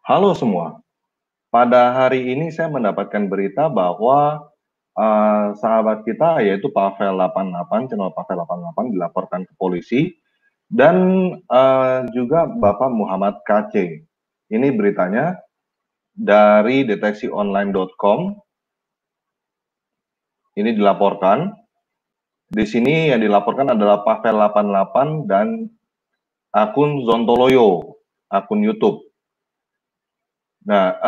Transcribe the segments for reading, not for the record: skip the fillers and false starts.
Halo semua, pada hari ini saya mendapatkan berita bahwa sahabat kita yaitu Pavel 88, channel Pavel 88 dilaporkan ke polisi dan juga Bapak Muhammad KC. Ini beritanya dari deteksionline.com. Ini dilaporkan. Di sini yang dilaporkan adalah Pavel 88 dan akun Zontoloyo, akun YouTube. Nah,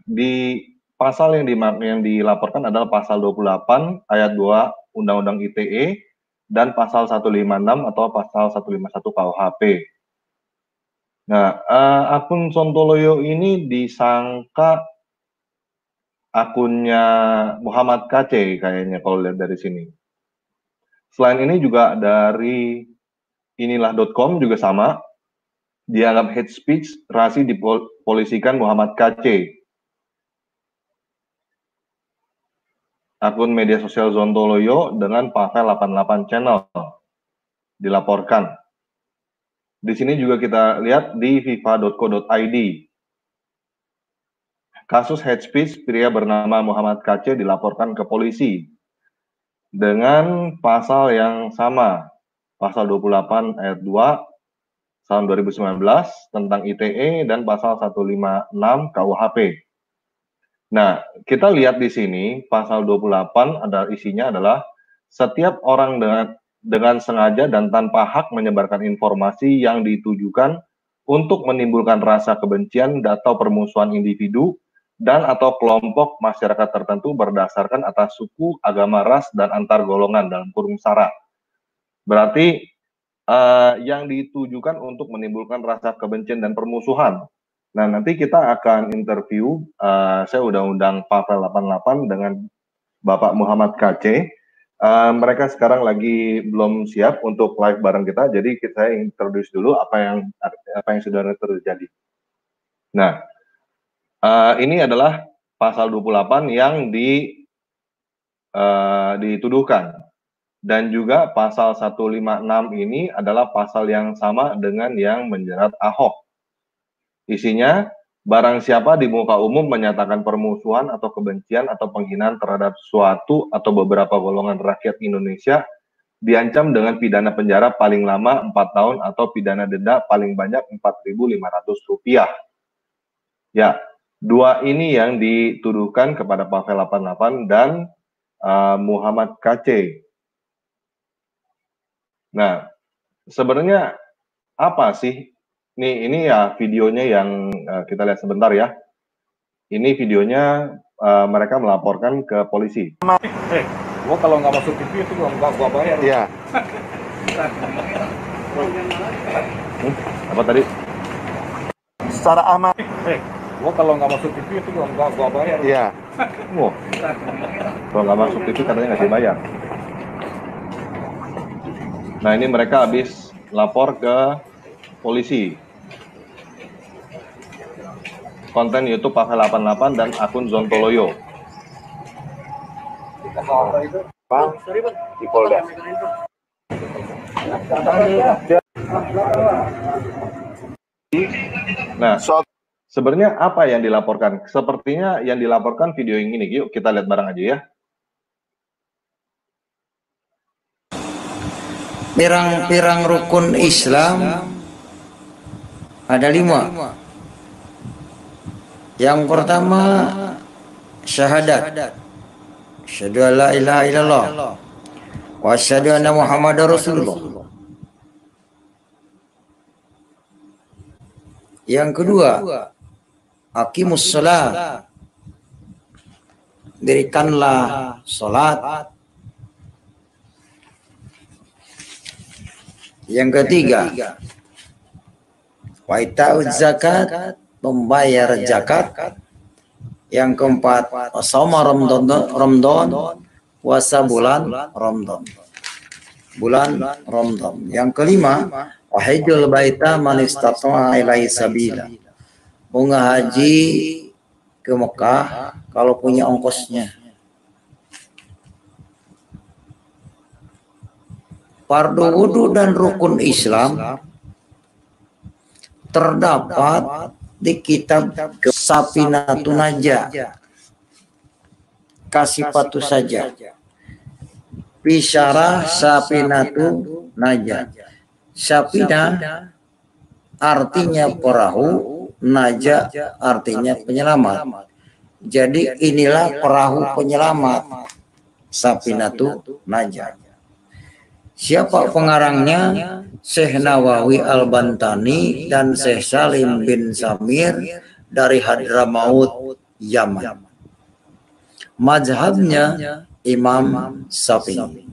di pasal yang dilaporkan adalah pasal 28 ayat 2 Undang-Undang ITE dan pasal 156 atau pasal 151 KUHP. Nah, akun Sontoloyo ini disangka akunnya Muhammad KC kayaknya kalau lihat dari sini. Selain ini juga dari inilah.com juga sama, dianggap hate speech, rasi dipolisikan Muhammad KC. Akun media sosial Zontoloyo dengan Pavel 88 channel dilaporkan. Di sini juga kita lihat di fifa.co.id. Kasus hate speech pria bernama Muhammad KC dilaporkan ke polisi dengan pasal yang sama, pasal 28 ayat 2 tahun 2019 tentang ITE dan pasal 156 KUHP. Nah, kita lihat di sini pasal 28 ada isinya adalah setiap orang dengan sengaja dan tanpa hak menyebarkan informasi yang ditujukan untuk menimbulkan rasa kebencian atau permusuhan individu dan atau kelompok masyarakat tertentu berdasarkan atas suku, agama, ras, dan antar golongan dalam kurung sara. Berarti yang ditujukan untuk menimbulkan rasa kebencian dan permusuhan. Nah, nanti kita akan interview, saya udah undang Pavel 88 dengan Bapak Muhammad KC. Mereka sekarang lagi belum siap untuk live bareng kita, jadi saya introduce dulu apa yang sudah terjadi. Nah, ini adalah pasal 28 yang dituduhkan. Dan juga pasal 156 ini adalah pasal yang sama dengan yang menjerat Ahok. Isinya, barang siapa di muka umum menyatakan permusuhan atau kebencian atau penghinaan terhadap suatu atau beberapa golongan rakyat Indonesia diancam dengan pidana penjara paling lama 4 tahun atau pidana denda paling banyak Rp4.500. Ya, dua ini yang dituduhkan kepada Pavel 88 dan Muhammad KC. Nah, sebenarnya apa sih? Ini ya videonya yang kita lihat sebentar ya. Ini videonya mereka melaporkan ke polisi. Gua kalau nggak masuk TV itu gua bayar. Iya. Apa tadi? Secara aman. Gua kalau nggak masuk TV itu gua bayar. Iya. Wow. Kalau nggak masuk TV katanya nggak dibayar. Nah, ini mereka habis lapor ke polisi. Konten YouTube Pavel 88 dan akun Zontoloyo. Bang, di Polda. Nah, sebenarnya apa yang dilaporkan? Sepertinya yang dilaporkan video yang ini. Yuk kita lihat bareng aja ya. Pirang-pirang rukun Islam ada 5. Yang pertama syahadat. Asyhadu an la ilaha illallah wa asyhadu anna Muhammadar Rasulullah. Yang kedua, aqimus shalah. Dirikanlah salat. Yang ketiga, wa ita'uz zakat, membayar zakat. Yang keempat, shauma Ramadan, puasa bulan Ramadan. Bulan Ramadan. Yang kelima, wa hajjul baita man istata'a ilaihi sabila. Haji ke Mekah kalau punya ongkosnya. Fardu wudhu dan rukun Islam terdapat di kitab Safinatun Najah. Kasifatu saja. Bisyarah Safinatun Najah. Safinah artinya perahu, Najah artinya penyelamat. Jadi inilah perahu penyelamat, Safinatun Najah. Siapa pengarangnya? Syekh Nawawi Al-Bantani dan Syekh Salim bin Samir dari Hadramaut, Yaman. Mazhabnya Imam Syafi'i.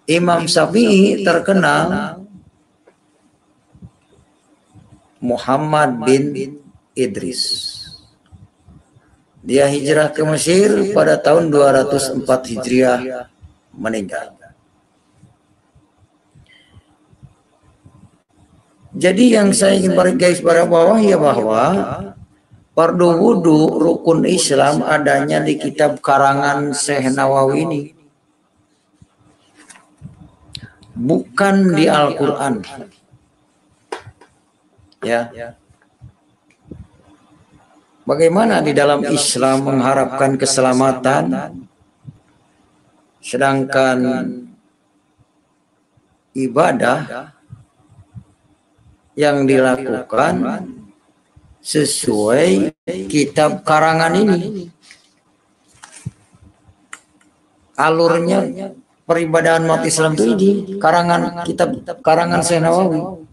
Imam Syafi'i terkenal Muhammad bin Idris. Dia hijrah ke Mesir pada tahun 204 Hijriah meninggal. Jadi yang saya ingin garis pada bawah ya bahwa fardu wudu rukun Islam adanya di kitab karangan Syekh Nawawi ini. Bukan di Al-Quran. Ya. Bagaimana di dalam Islam mengharapkan keselamatan, sedangkan ibadah yang dilakukan sesuai kitab karangan ini. Alurnya peribadahan umat Islam itu ini karangan kitab karangan Syekh Nawawi.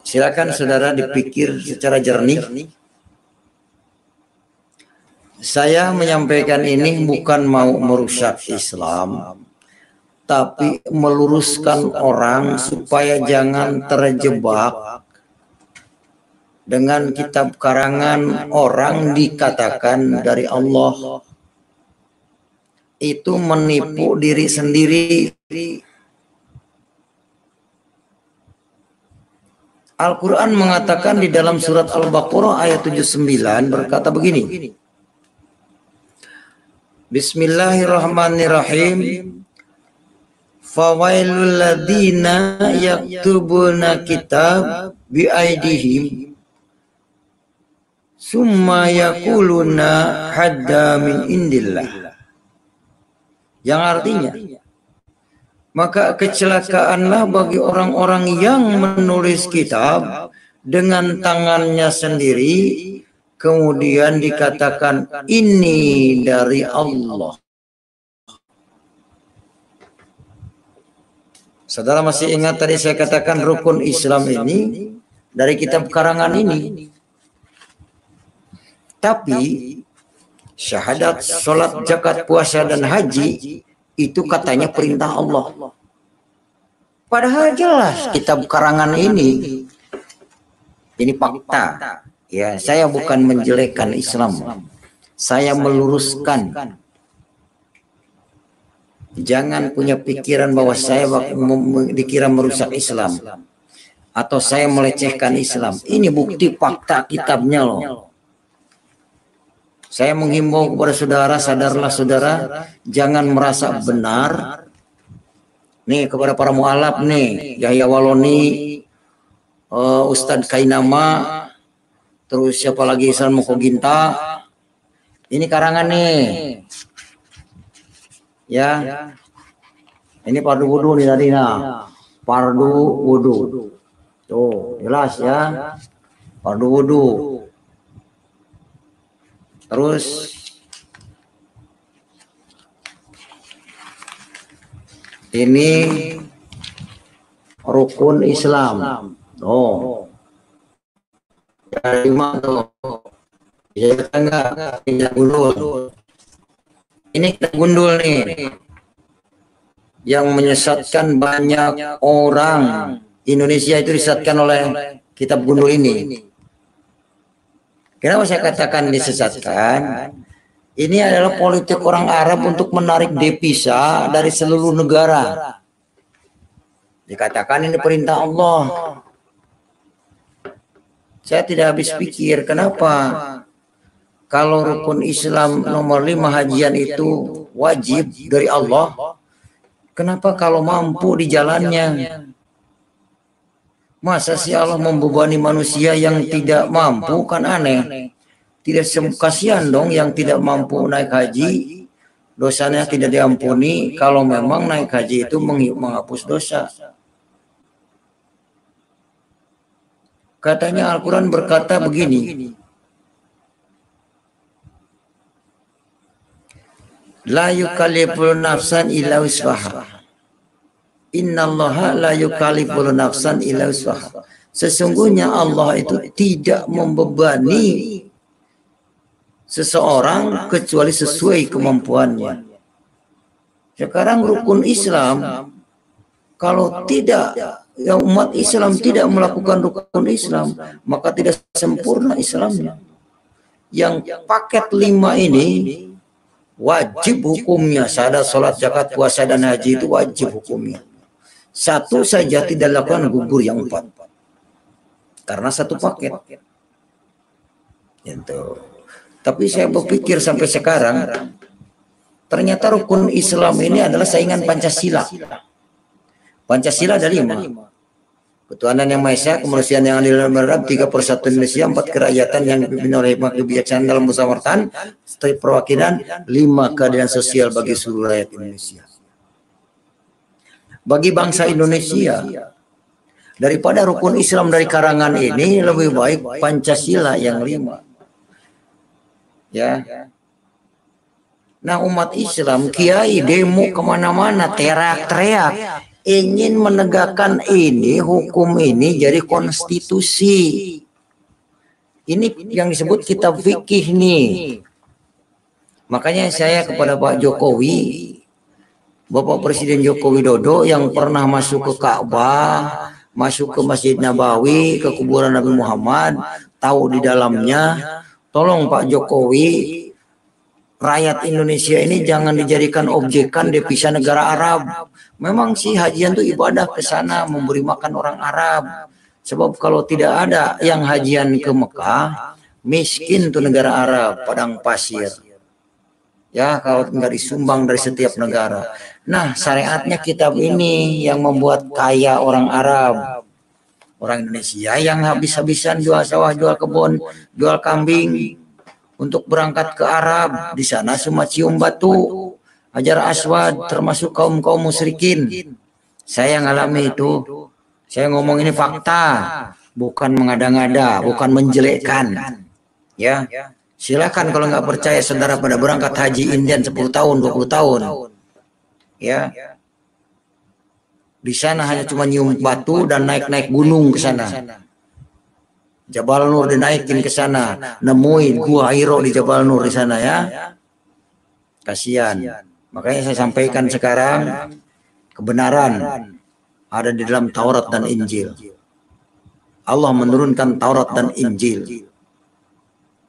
Silakan saudara dipikir secara jernih. Saya menyampaikan ini bukan mau merusak Islam, tapi meluruskan orang supaya jangan terjebak dengan kitab karangan orang dikatakan dari Allah. Itu menipu diri sendiri. Al-Quran mengatakan di dalam surat Al-Baqarah ayat 79 berkata begini. Bismillahirrahmanirrahim. Fawailul ladzina yaktubuna kitab biaidihim summa yaquluna hadda min indillah. Yang artinya, maka kecelakaanlah bagi orang-orang yang menulis kitab dengan tangannya sendiri, kemudian dikatakan ini dari Allah. Saudara masih ingat tadi saya katakan rukun Islam ini dari kitab karangan ini. Tapi syahadat, sholat, zakat, puasa, dan haji itu katanya perintah Allah. Padahal jelas kitab karangan ini fakta. Ya, saya bukan menjelekkan Islam. Saya meluruskan. Jangan punya pikiran bahwa saya dikira merusak Islam atau saya melecehkan Islam. Ini bukti fakta kitabnya loh. Saya menghimbau kepada saudara, sadarlah saudara, jangan merasa benar. Nih kepada para mualaf nih, Yahya Waloni, Ustadz Kainama, terus siapa lagi, Islam Mukoginta. Ini karangan nih. Ya. Ini fardu wudu nih tadi nah. Fardu wudu. Tuh, jelas ya. Fardu wudu. Terus ini rukun Islam. Oh. Dari mana tuh? Bisa enggak? Tidak gundul. Ini kita gundul nih. Yang menyesatkan banyak orang. Indonesia itu disesatkan oleh kitab gundul ini. Kenapa saya katakan disesatkan? Ini adalah politik orang Arab untuk menarik devisa dari seluruh negara. Dikatakan ini perintah Allah. Saya tidak habis pikir kenapa kalau rukun Islam nomor 5 hajian itu wajib dari Allah. Kenapa kalau mampu di jalannya Masa sih Allah membebani manusia yang tidak mampu, kan aneh. Tidak kasihan dong yang tidak mampu naik haji, dosanya tidak diampuni kalau memang naik haji itu menghapus dosa. Katanya Al-Quran berkata begini, la yukallifu nafsan illa wus'aha. Innallaha la yukallifu nafsan illa wus'aha. Sesungguhnya Allah itu tidak membebani seseorang kecuali sesuai kemampuannya. Sekarang rukun Islam, kalau tidak, yang umat Islam tidak melakukan rukun Islam, maka tidak sempurna Islamnya. Yang paket 5 ini wajib hukumnya, syahadat, salat, zakat, puasa dan haji itu wajib hukumnya. Satu saja tidak lakukan, gugur yang 4. Karena satu paket. Gitu. Tapi saya berpikir sampai sekarang, ternyata rukun Islam ini adalah saingan Pancasila. Pancasila ada 5. Ketuhanan yang Maha Esa, kemanusiaan yang adil dan beradab, 3 persatuan Indonesia, 4 kerakyatan yang dipimpin oleh hikmah kebijaksanaan dalam musyawaratan, perwakilan, 5 keadilan sosial bagi seluruh rakyat Indonesia. Bagi bangsa Indonesia, daripada rukun Islam dari karangan ini, lebih baik Pancasila yang 5. Ya. Nah, umat Islam, kiai demo kemana-mana, teriak-teriak, ingin menegakkan ini, hukum ini jadi konstitusi. Ini yang disebut kitab fikih nih. Makanya saya kepada Pak Jokowi, Bapak Presiden Joko Widodo yang pernah masuk ke Ka'bah, masuk ke Masjid Nabawi, ke kuburan Nabi Muhammad, tahu di dalamnya. Tolong Pak Jokowi, rakyat Indonesia ini jangan dijadikan objekan devisa negara Arab. Memang sih hajian itu ibadah ke sana, memberi makan orang Arab. Sebab kalau tidak ada yang hajian ke Mekah, miskin tuh negara Arab, padang pasir. Ya, kalau nggak disumbang dari setiap negara. Nah, syariatnya kitab ini yang membuat kaya orang Arab. Orang Indonesia yang habis-habisan jual sawah, jual kebun, jual kambing untuk berangkat ke Arab. Di sana semua cium batu, Hajar Aswad, termasuk kaum-kaum musyrikin. Saya ngalami itu. Saya ngomong ini fakta, bukan mengada-ngada, bukan menjelekkan. Ya, silakan kalau nggak percaya saudara pada berangkat haji Indian 10 tahun, 20 tahun. Ya. Di sana hanya cuma nyium batu dan naik-naik gunung ke sana. Jabal Nur dinaikin ke sana, nemuin gua Hiro di Jabal Nur di sana ya. Kasihan. Makanya saya sampaikan sekarang kebenaran ada di dalam Taurat dan Injil. Allah menurunkan Taurat dan Injil.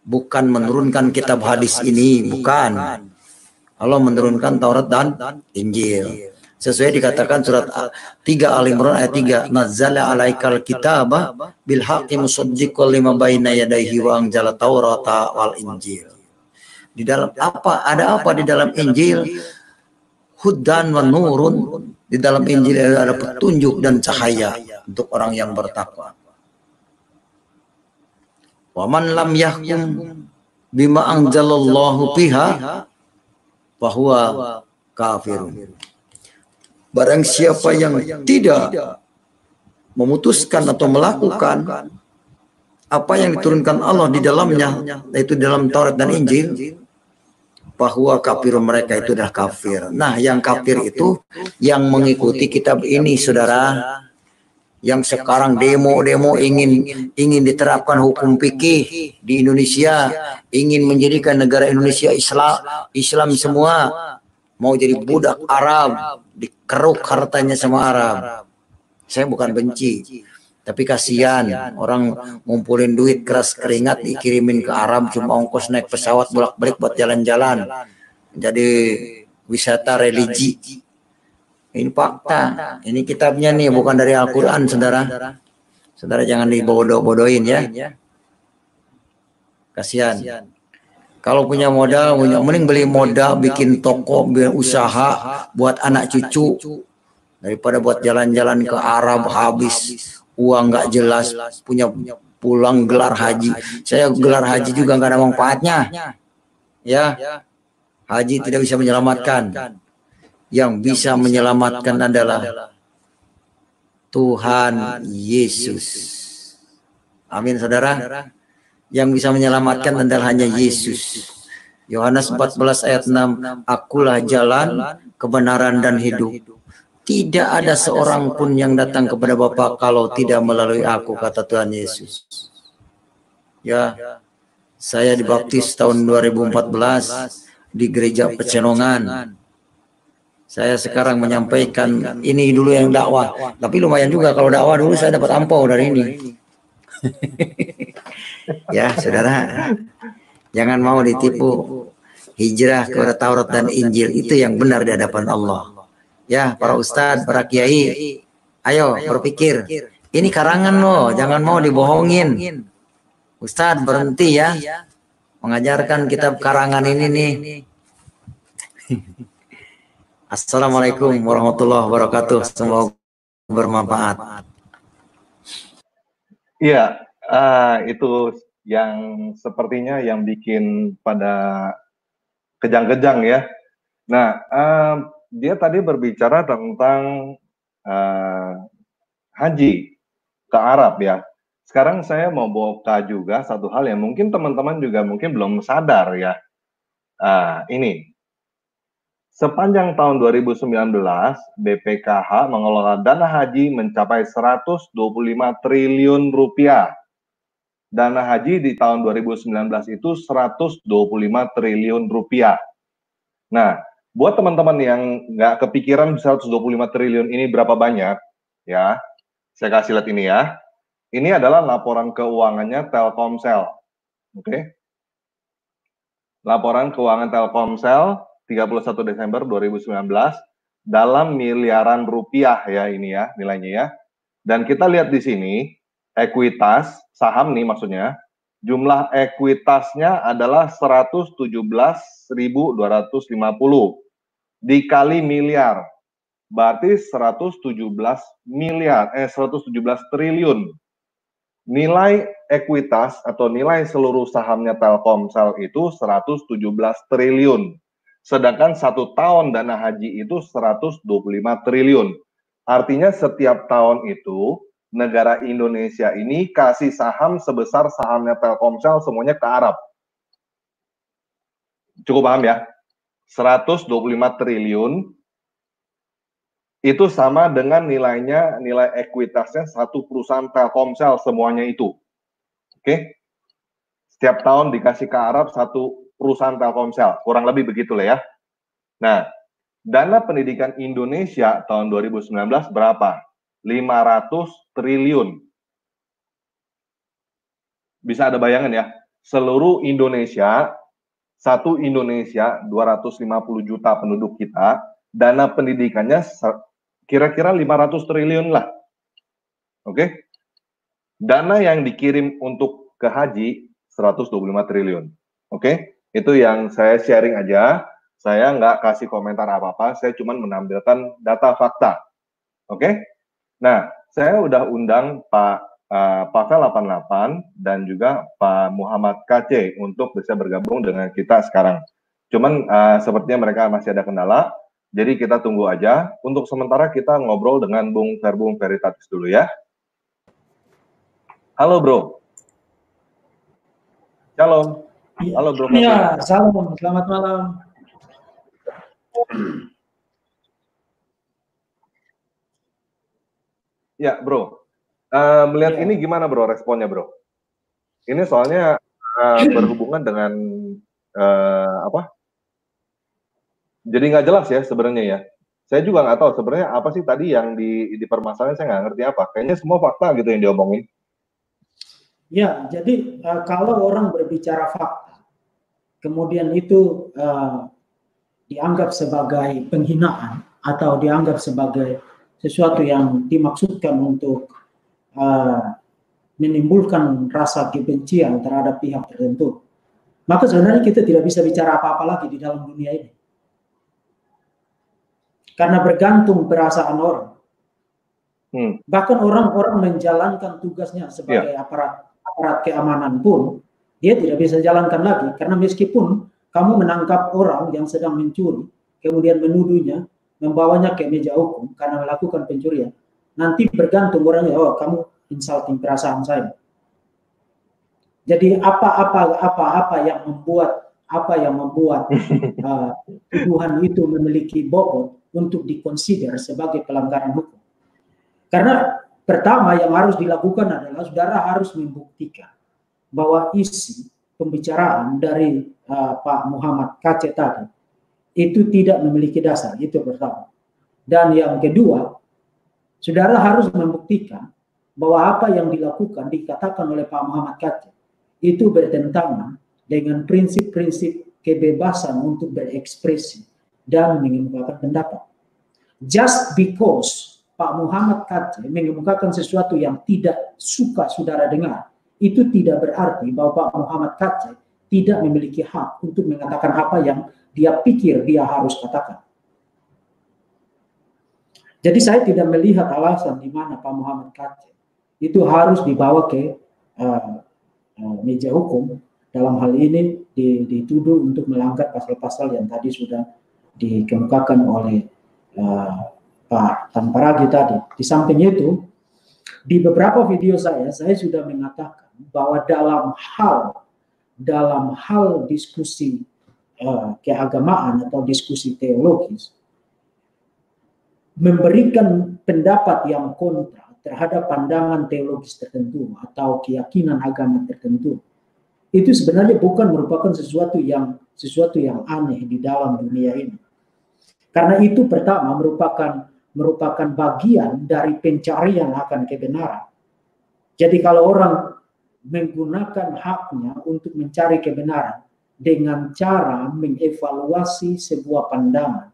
Bukan menurunkan kitab hadis ini, bukan. Allah menurunkan Taurat dan Injil. Sesuai dikatakan surat 3 Al-Imran ayat 3, nazzala alaikal kitaba bil haqqi musaddiqan lima baina yadayhi wa anzala taurata wal injil. Di dalam apa? Ada apa di dalam Injil? Hudan wa nurun. Di dalam Injil ada petunjuk dan cahaya untuk orang yang bertakwa. Wa man lam yahkum bima anzalallahu biha fahuwa kafirun. Barang siapa yang tidak memutuskan atau melakukan apa yang diturunkan Allah di dalamnya, yaitu dalam Taurat dan Injil, bahwa kafir mereka itu adalah kafir. Nah, yang kafir itu yang mengikuti kitab ini, saudara. Yang sekarang demo-demo ingin diterapkan hukum fikih di Indonesia, ingin menjadikan negara Indonesia Islam semua. Mau jadi budak Arab, dikeruk hartanya sama Arab. Saya bukan benci, tapi kasihan orang ngumpulin duit keras keringat dikirimin ke Arab, cuma ongkos naik pesawat bolak-balik buat jalan-jalan. Jadi wisata religi. Ini fakta, ini kitabnya nih, bukan dari Al-Quran, saudara. Saudara jangan dibodoh-bodohin ya. Kasihan. Kalau punya modal, mending beli modal, bikin toko, biar usaha buat anak cucu daripada buat jalan-jalan ke Arab habis uang nggak jelas, punya pulang gelar haji. Saya gelar haji juga nggak ada manfaatnya. Ya, haji tidak bisa menyelamatkan. Yang bisa menyelamatkan adalah Tuhan Yesus. Amin, saudara. Yang bisa menyelamatkan adalah hanya Yesus. Yohanes 14 ayat 6, akulah jalan, kebenaran dan hidup. Tidak ada seorang pun yang datang kepada Bapa kalau tidak melalui aku, kata Tuhan Yesus. Ya, saya dibaptis tahun 2014 di gereja Pecenongan. Saya sekarang menyampaikan ini dulu yang dakwah, tapi lumayan juga kalau dakwah dulu saya dapat ampau dari ini. Ya, saudara, jangan mau ditipu. Hijrah kepada Taurat dan Injil itu yang benar di hadapan Allah. Ya, para ustadz, para kiai, ayo berpikir. Ini karangan loh, jangan mau dibohongin. Ustadz berhenti ya, mengajarkan kitab karangan ini nih. Assalamualaikum warahmatullahi wabarakatuh. Semoga bermanfaat. Iya, itu yang sepertinya yang bikin pada kejang-kejang ya. Nah, dia tadi berbicara tentang haji ke Arab ya. Sekarang saya mau buka juga satu hal yang mungkin teman-teman juga mungkin belum sadar ya. Ini, sepanjang tahun 2019, BPKH mengelola dana haji mencapai 125 triliun rupiah. Dana haji di tahun 2019 itu 125 triliun rupiah. Nah, buat teman-teman yang nggak kepikiran 125 triliun ini berapa banyak, ya, saya kasih lihat ini ya. Ini adalah laporan keuangannya Telkomsel. Oke. Laporan keuangan Telkomsel 31 Desember 2019 dalam miliaran rupiah ya ini ya nilainya ya. Dan kita lihat di sini ekuitas saham nih maksudnya. Jumlah ekuitasnya adalah 117.250 dikali miliar. Berarti 117 triliun. Nilai ekuitas atau nilai seluruh sahamnya Telkomsel itu 117 triliun. Sedangkan 1 tahun dana haji itu 125 triliun. Artinya setiap tahun itu negara Indonesia ini kasih saham sebesar sahamnya Telkomsel semuanya ke Arab. Cukup paham ya? 125 triliun itu sama dengan nilainya, nilai ekuitasnya satu perusahaan Telkomsel semuanya itu. Oke? Setiap tahun dikasih ke Arab satu perusahaan Telkomsel, kurang lebih begitulah ya. Nah, dana pendidikan Indonesia tahun 2019 berapa? 500 triliun. Bisa ada bayangan ya? Seluruh Indonesia, satu Indonesia 250 juta penduduk kita, dana pendidikannya kira-kira 500 triliun lah. Oke? Dana yang dikirim untuk ke haji 125 triliun. Oke? Itu yang saya sharing aja. Saya nggak kasih komentar apa-apa, saya cuma menampilkan data fakta. Oke? Nah, saya udah undang Pak Pavel 88 dan juga Pak Muhammad KC untuk bisa bergabung dengan kita sekarang. Cuman sepertinya mereka masih ada kendala, jadi kita tunggu aja. Untuk sementara kita ngobrol dengan Bung Verbum Veritatis dulu ya. Halo bro. Shalom. Halo bro. Iya, salam. Selamat malam. Ya bro, melihat ini gimana bro responnya bro? Ini soalnya berhubungan dengan apa? Jadi nggak jelas ya sebenarnya ya. Saya juga nggak tahu sebenarnya apa sih tadi yang dipermasalahin, saya nggak ngerti apa. Kayaknya semua fakta gitu yang diomongin. Ya, jadi kalau orang berbicara fakta, kemudian itu dianggap sebagai penghinaan atau dianggap sebagai sesuatu yang dimaksudkan untuk menimbulkan rasa kebencian terhadap pihak tertentu, maka sebenarnya kita tidak bisa bicara apa-apa lagi di dalam dunia ini. Karena bergantung perasaan orang. Bahkan orang-orang menjalankan tugasnya sebagai aparat keamanan pun, dia tidak bisa jalankan lagi. Karena meskipun kamu menangkap orang yang sedang mencuri, kemudian menuduhnya, membawanya ke meja hukum karena melakukan pencurian, nanti bergantung orangnya, oh kamu insulting perasaan saya. Jadi apa yang membuat tuduhan itu memiliki bobot untuk dikonsider sebagai pelanggaran hukum. Karena pertama yang harus dilakukan adalah saudara harus membuktikan bahwa isi pembicaraan dari Pak Muhammad Kaceh tadi itu tidak memiliki dasar, itu pertama. Dan yang kedua, saudara harus membuktikan bahwa apa yang dikatakan oleh Pak Muhammad Kaceh itu bertentangan dengan prinsip-prinsip kebebasan untuk berekspresi dan mengemukakan pendapat. Just because Pak Muhammad Kaceh mengemukakan sesuatu yang tidak suka saudara dengar, itu tidak berarti bahwa Pak Muhammad Kaceh tidak memiliki hak untuk mengatakan apa yang dia pikir dia harus katakan. Jadi saya tidak melihat alasan di mana Pak Muhammad Kaceh itu harus dibawa ke meja hukum, dalam hal ini dituduh untuk melanggar pasal-pasal yang tadi sudah dikemukakan oleh Pak Tamparagi tadi. Di samping itu, di beberapa video saya sudah mengatakan bahwa dalam hal diskusi keagamaan atau diskusi teologis, memberikan pendapat yang kontra terhadap pandangan teologis tertentu atau keyakinan agama tertentu, itu sebenarnya bukan merupakan sesuatu yang aneh di dalam dunia ini. Karena itu pertama merupakan bagian dari pencarian akan kebenaran. Jadi kalau orang menggunakan haknya untuk mencari kebenaran dengan cara mengevaluasi sebuah pandangan,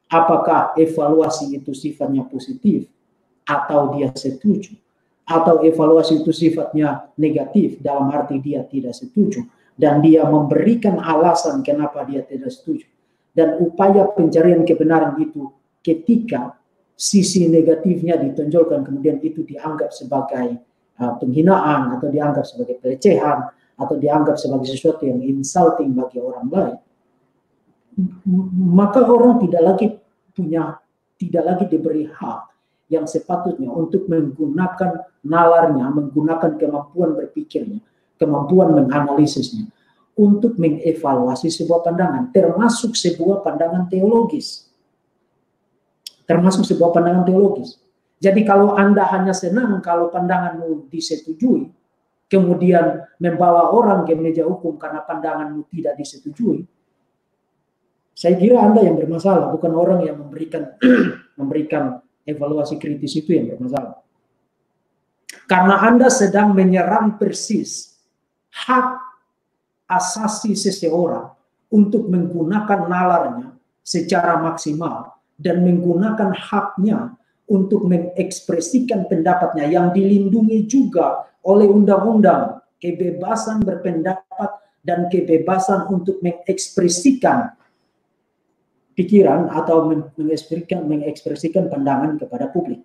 apakah evaluasi itu sifatnya positif atau dia setuju, atau evaluasi itu sifatnya negatif dalam arti dia tidak setuju, dan dia memberikan alasan kenapa dia tidak setuju, dan upaya pencarian kebenaran itu ketika sisi negatifnya ditonjolkan, kemudian itu dianggap sebagai penghinaan atau dianggap sebagai pelecehan atau dianggap sebagai sesuatu yang insulting bagi orang lain, maka orang tidak lagi diberi hak yang sepatutnya untuk menggunakan nalarnya, menggunakan kemampuan berpikirnya, kemampuan menganalisisnya untuk mengevaluasi sebuah pandangan, termasuk sebuah pandangan teologis. Jadi kalau Anda hanya senang kalau pandanganmu disetujui, kemudian membawa orang ke meja hukum karena pandanganmu tidak disetujui, saya kira Anda yang bermasalah, bukan orang yang memberikan evaluasi kritis itu yang bermasalah. Karena Anda sedang menyerang persis hak asasi seseorang untuk menggunakan nalarnya secara maksimal dan menggunakan haknya untuk mengekspresikan pendapatnya yang dilindungi juga oleh undang-undang kebebasan berpendapat dan kebebasan untuk mengekspresikan pikiran atau mengekspresikan pandangan kepada publik.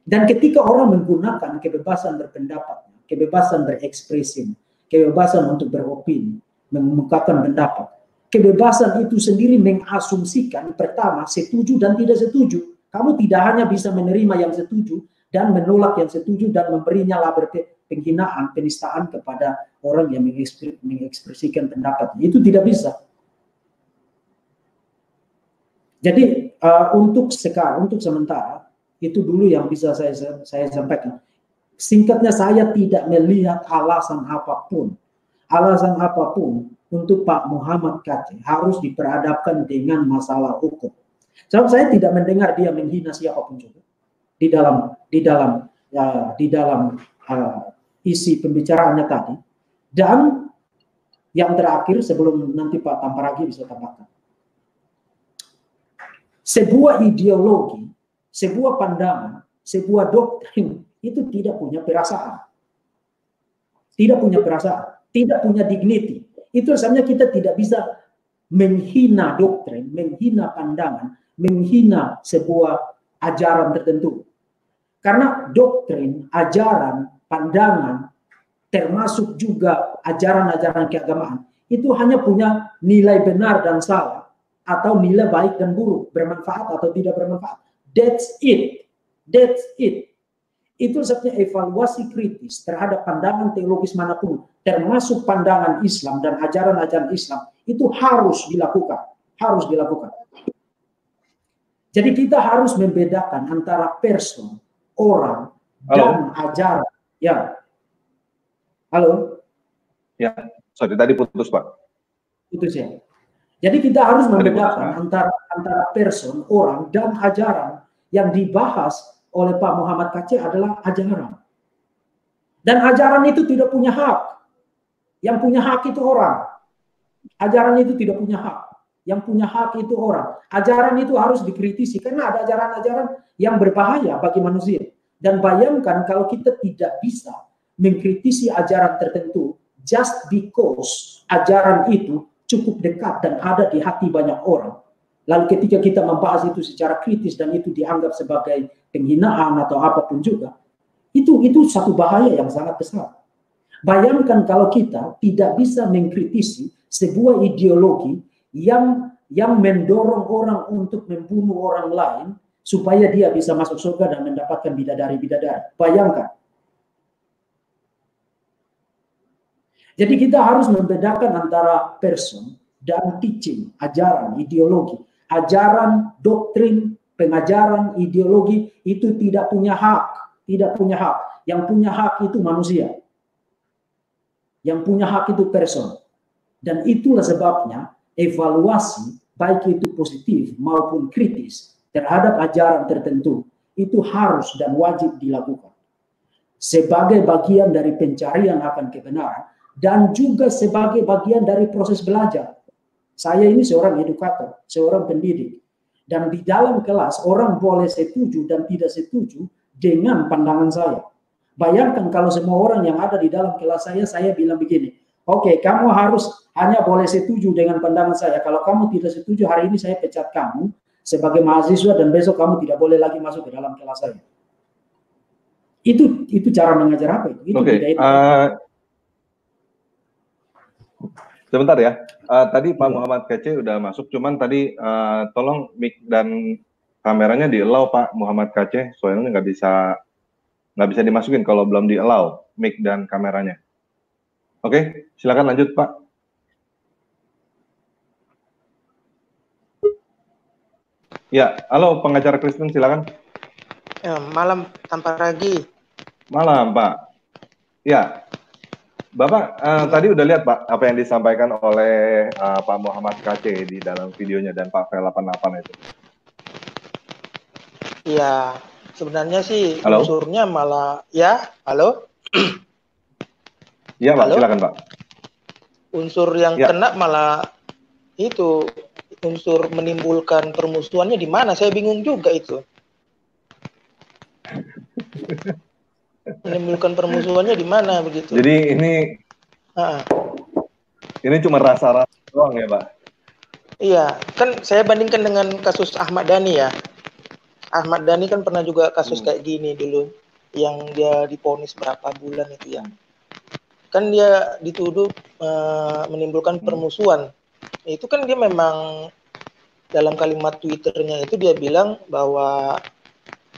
Dan ketika orang menggunakan kebebasan berpendapat, kebebasan berekspresi, kebebasan untuk beropini, mengemukakan pendapat, kebebasan itu sendiri mengasumsikan pertama setuju dan tidak setuju. Kamu tidak hanya bisa menerima yang setuju dan menolak yang setuju dan memberinya label penghinaan, penistaan kepada orang yang mengekspresikan pendapat. Itu tidak bisa. Jadi untuk sementara itu dulu yang bisa saya sampaikan. Singkatnya, saya tidak melihat alasan apapun untuk Pak Muhammad Kaceh harus diperhadapkan dengan masalah hukum. Sebab saya tidak mendengar dia menghina siapapun juga di dalam isi pembicaraannya tadi. Dan yang terakhir sebelum nanti Pak Tamparagi bisa tambahkan. Sebuah ideologi, sebuah pandangan, sebuah doktrin itu tidak punya perasaan. Tidak punya perasaan, tidak punya dignity. Itu sebenarnya kita tidak bisa menghina doktrin, menghina pandangan, menghina sebuah ajaran tertentu. Karena doktrin, ajaran, pandangan, termasuk juga ajaran-ajaran keagamaan, itu hanya punya nilai benar dan salah, atau nilai baik dan buruk, bermanfaat atau tidak bermanfaat. That's it. That's it. Itu sebabnya evaluasi kritis terhadap pandangan teologis manapun, termasuk pandangan Islam dan ajaran-ajaran Islam, itu harus dilakukan. Harus dilakukan. Jadi kita harus membedakan antara person, orang, dan ajaran. Ya. Halo? Ya, sorry tadi putus Pak. Putus ya. Jadi kita harus membedakan antara person, orang, dan ajaran. Yang dibahas oleh Pak Muhammad Kacé adalah ajaran. Dan ajaran itu tidak punya hak. Yang punya hak itu orang. Ajaran itu tidak punya hak. Yang punya hak itu orang. Ajaran itu harus dikritisi karena ada ajaran-ajaran yang berbahaya bagi manusia. Dan bayangkan kalau kita tidak bisa mengkritisi ajaran tertentu just because ajaran itu cukup dekat dan ada di hati banyak orang. Lalu ketika kita membahas itu secara kritis dan itu dianggap sebagai penghinaan atau apapun juga, itu satu bahaya yang sangat besar. Bayangkan kalau kita tidak bisa mengkritisi sebuah ideologi yang mendorong orang untuk membunuh orang lain supaya dia bisa masuk surga dan mendapatkan bidadari-bidadari. Bayangkan. Jadi kita harus membedakan antara person dan teaching, ajaran, ideologi. Ajaran, doktrin, pengajaran, ideologi itu tidak punya hak. Tidak punya hak. Yang punya hak itu manusia. Yang punya hak itu person. Dan itulah sebabnya evaluasi, baik itu positif maupun kritis, terhadap ajaran tertentu, itu harus dan wajib dilakukan. Sebagai bagian dari pencarian akan kebenaran, dan juga sebagai bagian dari proses belajar. Saya ini seorang edukator, seorang pendidik. Dan di dalam kelas, orang boleh setuju dan tidak setuju dengan pandangan saya. Bayangkan kalau semua orang yang ada di dalam kelas saya bilang begini, oke, kamu harus hanya boleh setuju dengan pandangan saya. Kalau kamu tidak setuju, hari ini saya pecat kamu sebagai mahasiswa dan besok kamu tidak boleh lagi masuk ke dalam kelas saya. Itu cara mengajar apa itu? Oke. Sebentar ya. Tadi Pak Muhammad Kacé udah masuk, cuman tadi tolong mic dan kameranya di-allow Pak Muhammad Kacé, soalnya nggak bisa dimasukin kalau belum di-allow mic dan kameranya. Oke, silakan lanjut Pak. Ya, halo pengacara Kristen, silakan. Malam tanpa ragi. Malam Pak. Ya, Bapak tadi udah lihat Pak apa yang disampaikan oleh Pak Muhammad Kacé di dalam videonya dan Pak V88 itu. Iya, sebenarnya sih unsurnya malah ya, halo. Iya Pak, silakan Pak. Unsur yang kena malah itu unsur menimbulkan permusuhannya di mana? Saya bingung juga itu. Menimbulkan permusuhannya di mana begitu? Jadi ini cuma rasa-rasa doang ya Pak? Iya, kan saya bandingkan dengan kasus Ahmad Dhani ya. Ahmad Dhani kan pernah juga kasus kayak gini dulu, yang dia divonis berapa bulan itu ya. Kan dia dituduh menimbulkan permusuhan. Itu kan dia memang dalam kalimat Twitternya itu dia bilang bahwa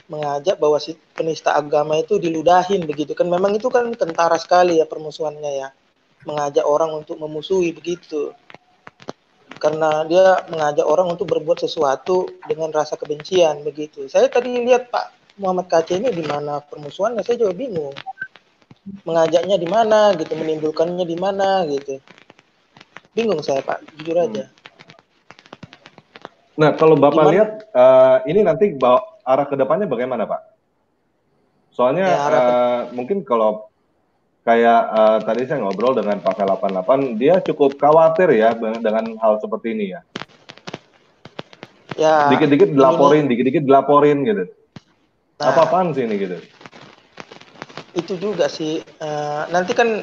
mengajak bahwa si penista agama itu diludahin begitu kan, memang itu kan kentara sekali ya permusuhannya ya, mengajak orang untuk memusuhi begitu, karena dia mengajak orang untuk berbuat sesuatu dengan rasa kebencian begitu. Saya tadi lihat Pak Muhammad Kacé ini di mana permusuhannya, saya juga bingung mengajaknya di mana gitu, menimbulkannya di mana gitu, bingung saya Pak, jujur aja. Nah kalau Bapak lihat ini nanti arah ke depannya bagaimana Pak? Soalnya ya, mungkin kalau kayak tadi saya ngobrol dengan Pak V88, dia cukup khawatir ya dengan hal seperti ini ya. Ya dikit-dikit dilaporin gitu. Nah, apa-apaan sih ini gitu? Itu juga sih, nanti kan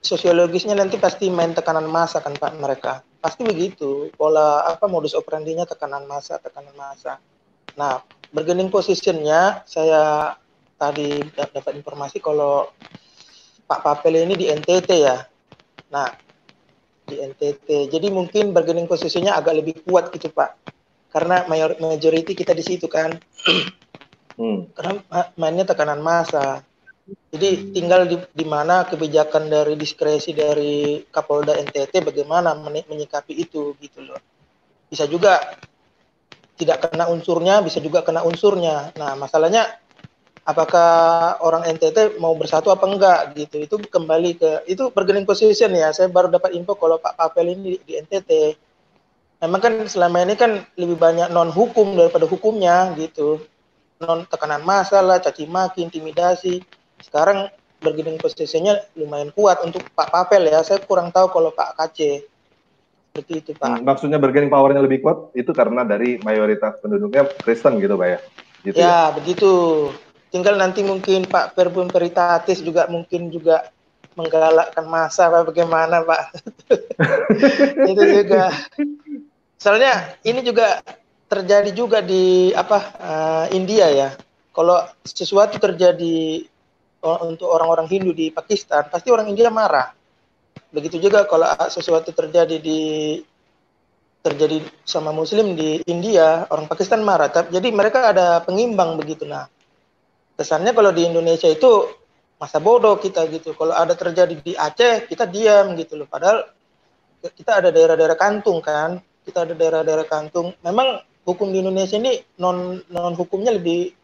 sosiologisnya nanti pasti main tekanan massa kan Pak, mereka pasti begitu, pola modus operandinya tekanan massa. Nah, bargaining positionnya saya tadi dapat informasi kalau Pak Papel ini di NTT ya. Nah, di NTT. Jadi mungkin bargaining posisinya agak lebih kuat gitu Pak. Karena majority kita di situ kan. Karena mainnya tekanan massa. Jadi tinggal di mana kebijakan dari diskresi dari Kapolda NTT bagaimana menyikapi itu gitu loh. Bisa juga tidak kena unsurnya, bisa juga kena unsurnya. Nah, masalahnya apakah orang NTT mau bersatu apa enggak gitu. Itu kembali ke itu bargaining position ya. Saya baru dapat info kalau Pak Papel ini di NTT. Memang kan selama ini kan lebih banyak non hukum daripada hukumnya gitu. Non tekanan massa lah, caci maki, intimidasi. Sekarang bargaining position-nya lumayan kuat untuk Pak Papel ya. Saya kurang tahu kalau Pak KC. Seperti itu Pak. Maksudnya bargaining power-nya lebih kuat itu karena dari mayoritas penduduknya Kristen gitu Pak ya? Gitu ya, begitu. Tinggal nanti mungkin Pak Perbun Peritatis juga mungkin juga menggalakkan massa Pak, bagaimana Pak. Itu juga. Soalnya ini juga terjadi juga di India ya. Kalau sesuatu terjadi untuk orang-orang Hindu di Pakistan, pasti orang India marah. Begitu juga kalau sesuatu terjadi sama Muslim di India, orang Pakistan marah. Jadi mereka ada pengimbang begitu. Nah, kesannya kalau di Indonesia itu masa bodoh kita gitu. Kalau ada terjadi di Aceh, kita diam gitu loh. Padahal kita ada daerah-daerah kantung kan. Kita ada daerah-daerah kantung. Memang hukum di Indonesia ini non hukumnya lebih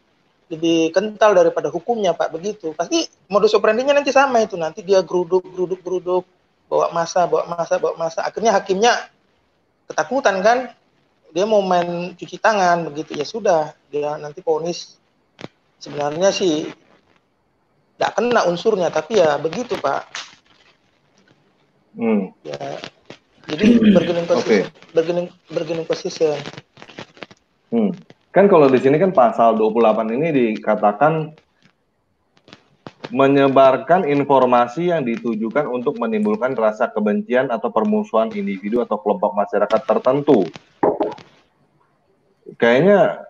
kental daripada hukumnya Pak, begitu. Pasti modus operandinya nanti sama itu. Nanti dia geruduk, bawa massa. Akhirnya hakimnya ketakutan kan. Dia mau main cuci tangan begitu. Ya sudah, dia nanti vonis. Sebenarnya sih tidak kena unsurnya, tapi ya begitu Pak. Ya, jadi bargaining position. Kan kalau di sini kan pasal 28 ini dikatakan menyebarkan informasi yang ditujukan untuk menimbulkan rasa kebencian atau permusuhan individu atau kelompok masyarakat tertentu. Kayaknya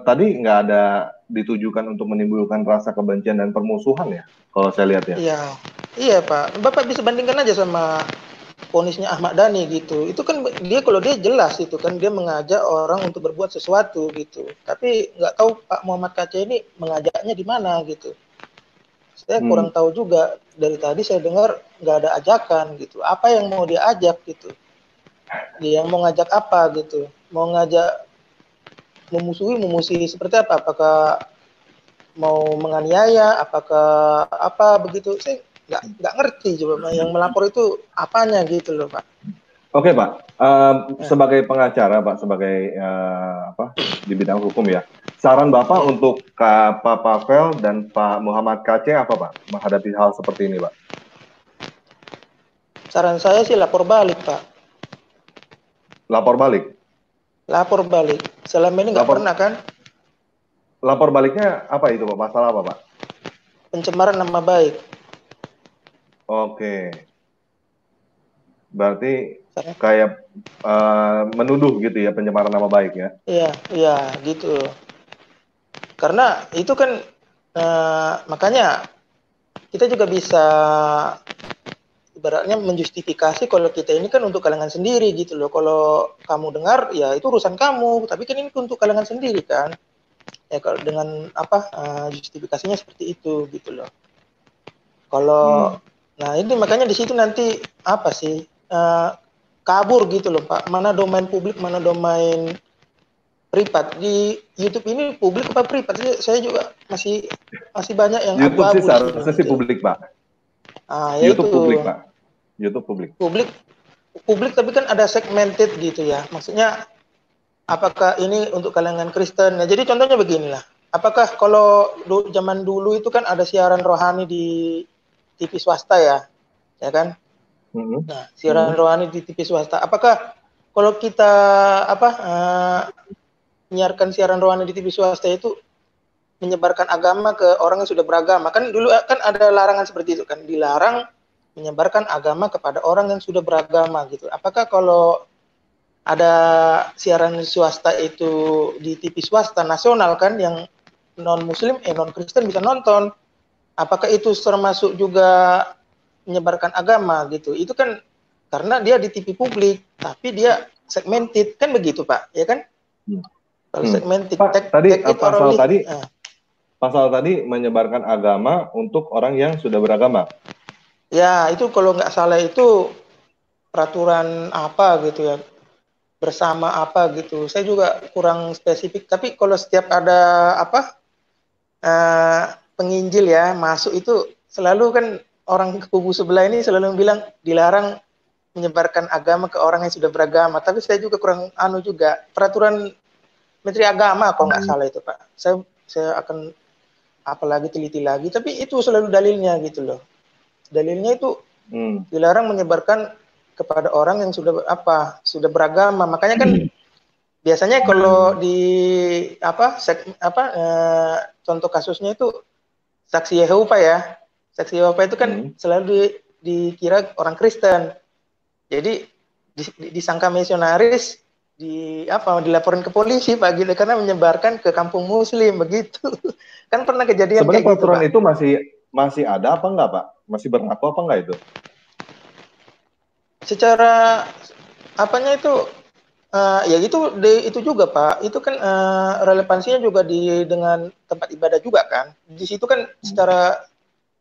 tadi nggak ada ditujukan untuk menimbulkan rasa kebencian dan permusuhan ya, kalau saya lihat ya. Iya Pak. Bapak bisa bandingkan aja sama vonisnya Ahmad Dhani gitu. Itu kan kalau dia jelas itu kan dia mengajak orang untuk berbuat sesuatu gitu. Tapi nggak tahu Pak Muhammad KC ini mengajaknya di mana gitu. Saya kurang tahu juga. Dari tadi saya dengar nggak ada ajakan gitu. Apa yang mau dia ajak gitu? Dia mau ngajak apa gitu? Mau ngajak memusuhi seperti apa? Apakah mau menganiaya? Apakah apa begitu? Saya nggak ngerti coba yang melapor itu apanya gitu loh Pak. Oke Pak, sebagai pengacara Pak, sebagai di bidang hukum ya, saran Bapak untuk Pak Papel dan Pak Muhammad KC apa Pak menghadapi hal seperti ini Pak? Saran saya sih lapor balik Pak. Lapor balik? Lapor balik. Selama ini nggak pernah kan? Lapor baliknya apa itu Pak? Masalah apa Pak? Pencemaran nama baik. Oke. Berarti kayak menuduh gitu ya, pencemaran nama baik ya? Iya gitu. Karena itu kan makanya kita juga bisa ibaratnya menjustifikasi kalau kita ini kan untuk kalangan sendiri gitu loh. Kalau kamu dengar ya itu urusan kamu, tapi kan ini untuk kalangan sendiri kan. Ya kalau dengan justifikasinya seperti itu gitu loh. Kalau nah ini makanya di situ nanti kabur gitu loh Pak. Mana domain publik, mana domain privat. Di YouTube ini publik apa privat? Saya juga masih banyak yang YouTube sih seharusnya sih publik Pak. YouTube publik Pak. YouTube publik. Publik tapi kan ada segmented gitu ya. Maksudnya apakah ini untuk kalangan Kristen? Nah, jadi contohnya beginilah. Apakah kalau zaman dulu itu kan ada siaran rohani di TV swasta ya kan? Nah, siaran rohani di TV swasta. Apakah kalau kita menyiarkan siaran rohani di TV swasta itu menyebarkan agama ke orang yang sudah beragama? Kan dulu kan ada larangan seperti itu kan, dilarang menyebarkan agama kepada orang yang sudah beragama gitu. Apakah kalau ada siaran swasta itu di TV swasta nasional kan yang non Kristen bisa nonton. Apakah itu termasuk juga menyebarkan agama gitu? Itu kan karena dia di TV publik, tapi dia segmented, kan begitu Pak, ya kan? Kalau segmented, Pak, pasal tadi menyebarkan agama untuk orang yang sudah beragama. Ya, itu kalau nggak salah itu peraturan apa gitu ya, bersama apa gitu. Saya juga kurang spesifik, tapi kalau setiap ada apa penginjil ya masuk itu selalu kan orang kubu sebelah ini selalu bilang dilarang menyebarkan agama ke orang yang sudah beragama. Tapi saya juga kurang juga peraturan Menteri Agama kalau nggak salah itu Pak. Saya akan apalagi teliti lagi. Tapi itu selalu dalilnya gitu loh. Dalilnya itu dilarang menyebarkan kepada orang yang sudah beragama. Makanya kan biasanya kalau di contoh kasusnya itu saksi Yehova ya. Saksi Yehova itu kan selalu dikira orang Kristen. Jadi disangka misionaris, dilaporin ke polisi Pak gitu karena menyebarkan ke kampung muslim begitu. Kan pernah kejadian sebenarnya kayak peraturan gitu, itu masih ada apa enggak Pak? Masih berlaku apa enggak itu? Secara apanya itu ya itu juga Pak. Itu kan relevansinya juga dengan tempat ibadah juga kan. Di situ kan secara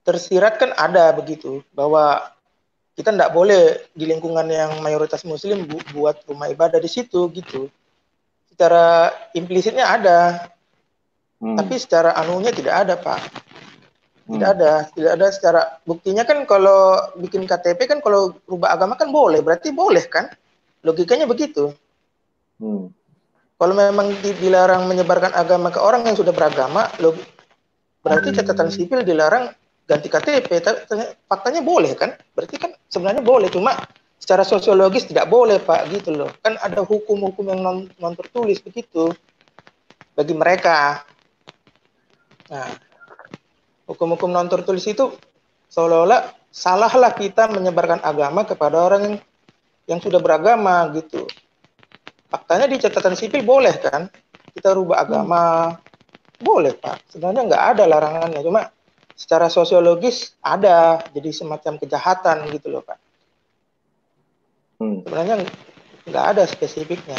tersirat kan ada begitu bahwa kita tidak boleh di lingkungan yang mayoritas muslim buat rumah ibadah di situ gitu. Secara implisitnya ada. Tapi secara anunya tidak ada Pak. Tidak ada secara buktinya kan kalau bikin KTP kan kalau rubah agama kan boleh, berarti boleh kan? Logikanya begitu. Kalau memang dilarang menyebarkan agama ke orang yang sudah beragama, berarti catatan sipil dilarang ganti KTP. Faktanya boleh kan? Berarti kan sebenarnya boleh, cuma secara sosiologis tidak boleh Pak gitu loh. Kan ada hukum-hukum yang non tertulis begitu bagi mereka. Nah, hukum-hukum non tertulis itu seolah-olah salahlah kita menyebarkan agama kepada orang yang sudah beragama gitu. Faktanya di catatan sipil boleh kan? Kita rubah agama boleh Pak. Sebenarnya nggak ada larangannya, cuma secara sosiologis ada, jadi semacam kejahatan gitu loh Pak. Sebenarnya nggak ada spesifiknya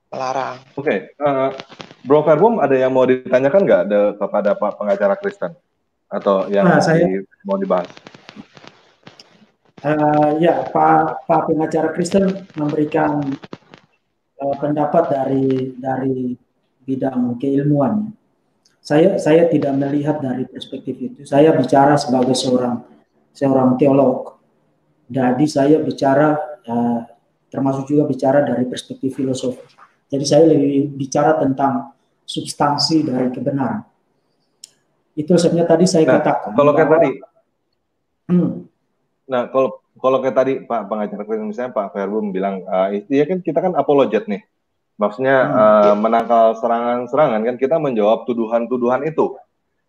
melarang. Oke. Bro Verbum ada yang mau ditanyakan nggak kepada Pak pengacara Kristen atau yang mau dibahas? Ya, Pak pengacara Kristen memberikan pendapat dari bidang keilmuan. Saya tidak melihat dari perspektif itu. Saya bicara sebagai seorang teolog. Jadi saya bicara termasuk juga bicara dari perspektif filosofi. Jadi saya lebih bicara tentang substansi dari kebenaran. Itu sebenarnya tadi saya katakan. Kalau kayak tadi, kalau kayak tadi Pak pengacara Kristen misalnya Pak Verbum bilang, ya kan kita kan apologet nih. Maksudnya menangkal serangan-serangan kan kita menjawab tuduhan-tuduhan itu.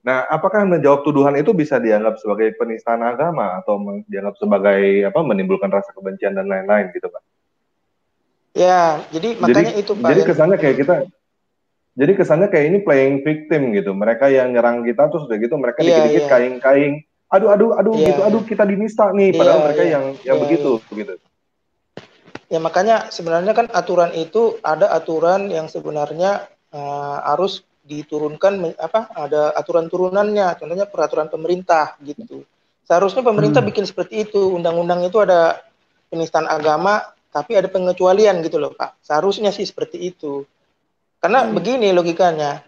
Nah, apakah menjawab tuduhan itu bisa dianggap sebagai penistaan agama atau dianggap sebagai menimbulkan rasa kebencian dan lain-lain gitu Pak? Ya, jadi makanya itu Pak. Jadi kesannya kayak ini playing victim gitu. Mereka yang nyerang kita terus udah gitu mereka dikit-dikit kaing-kaing. Aduh gitu, kita dinista nih. Padahal mereka yang begitu gitu. Ya makanya sebenarnya kan aturan itu ada aturan yang sebenarnya harus diturunkan ada aturan turunannya, contohnya peraturan pemerintah gitu. Seharusnya pemerintah bikin seperti itu, undang-undang itu ada penistaan agama tapi ada pengecualian gitu loh Pak. Seharusnya sih seperti itu. Karena begini logikanya.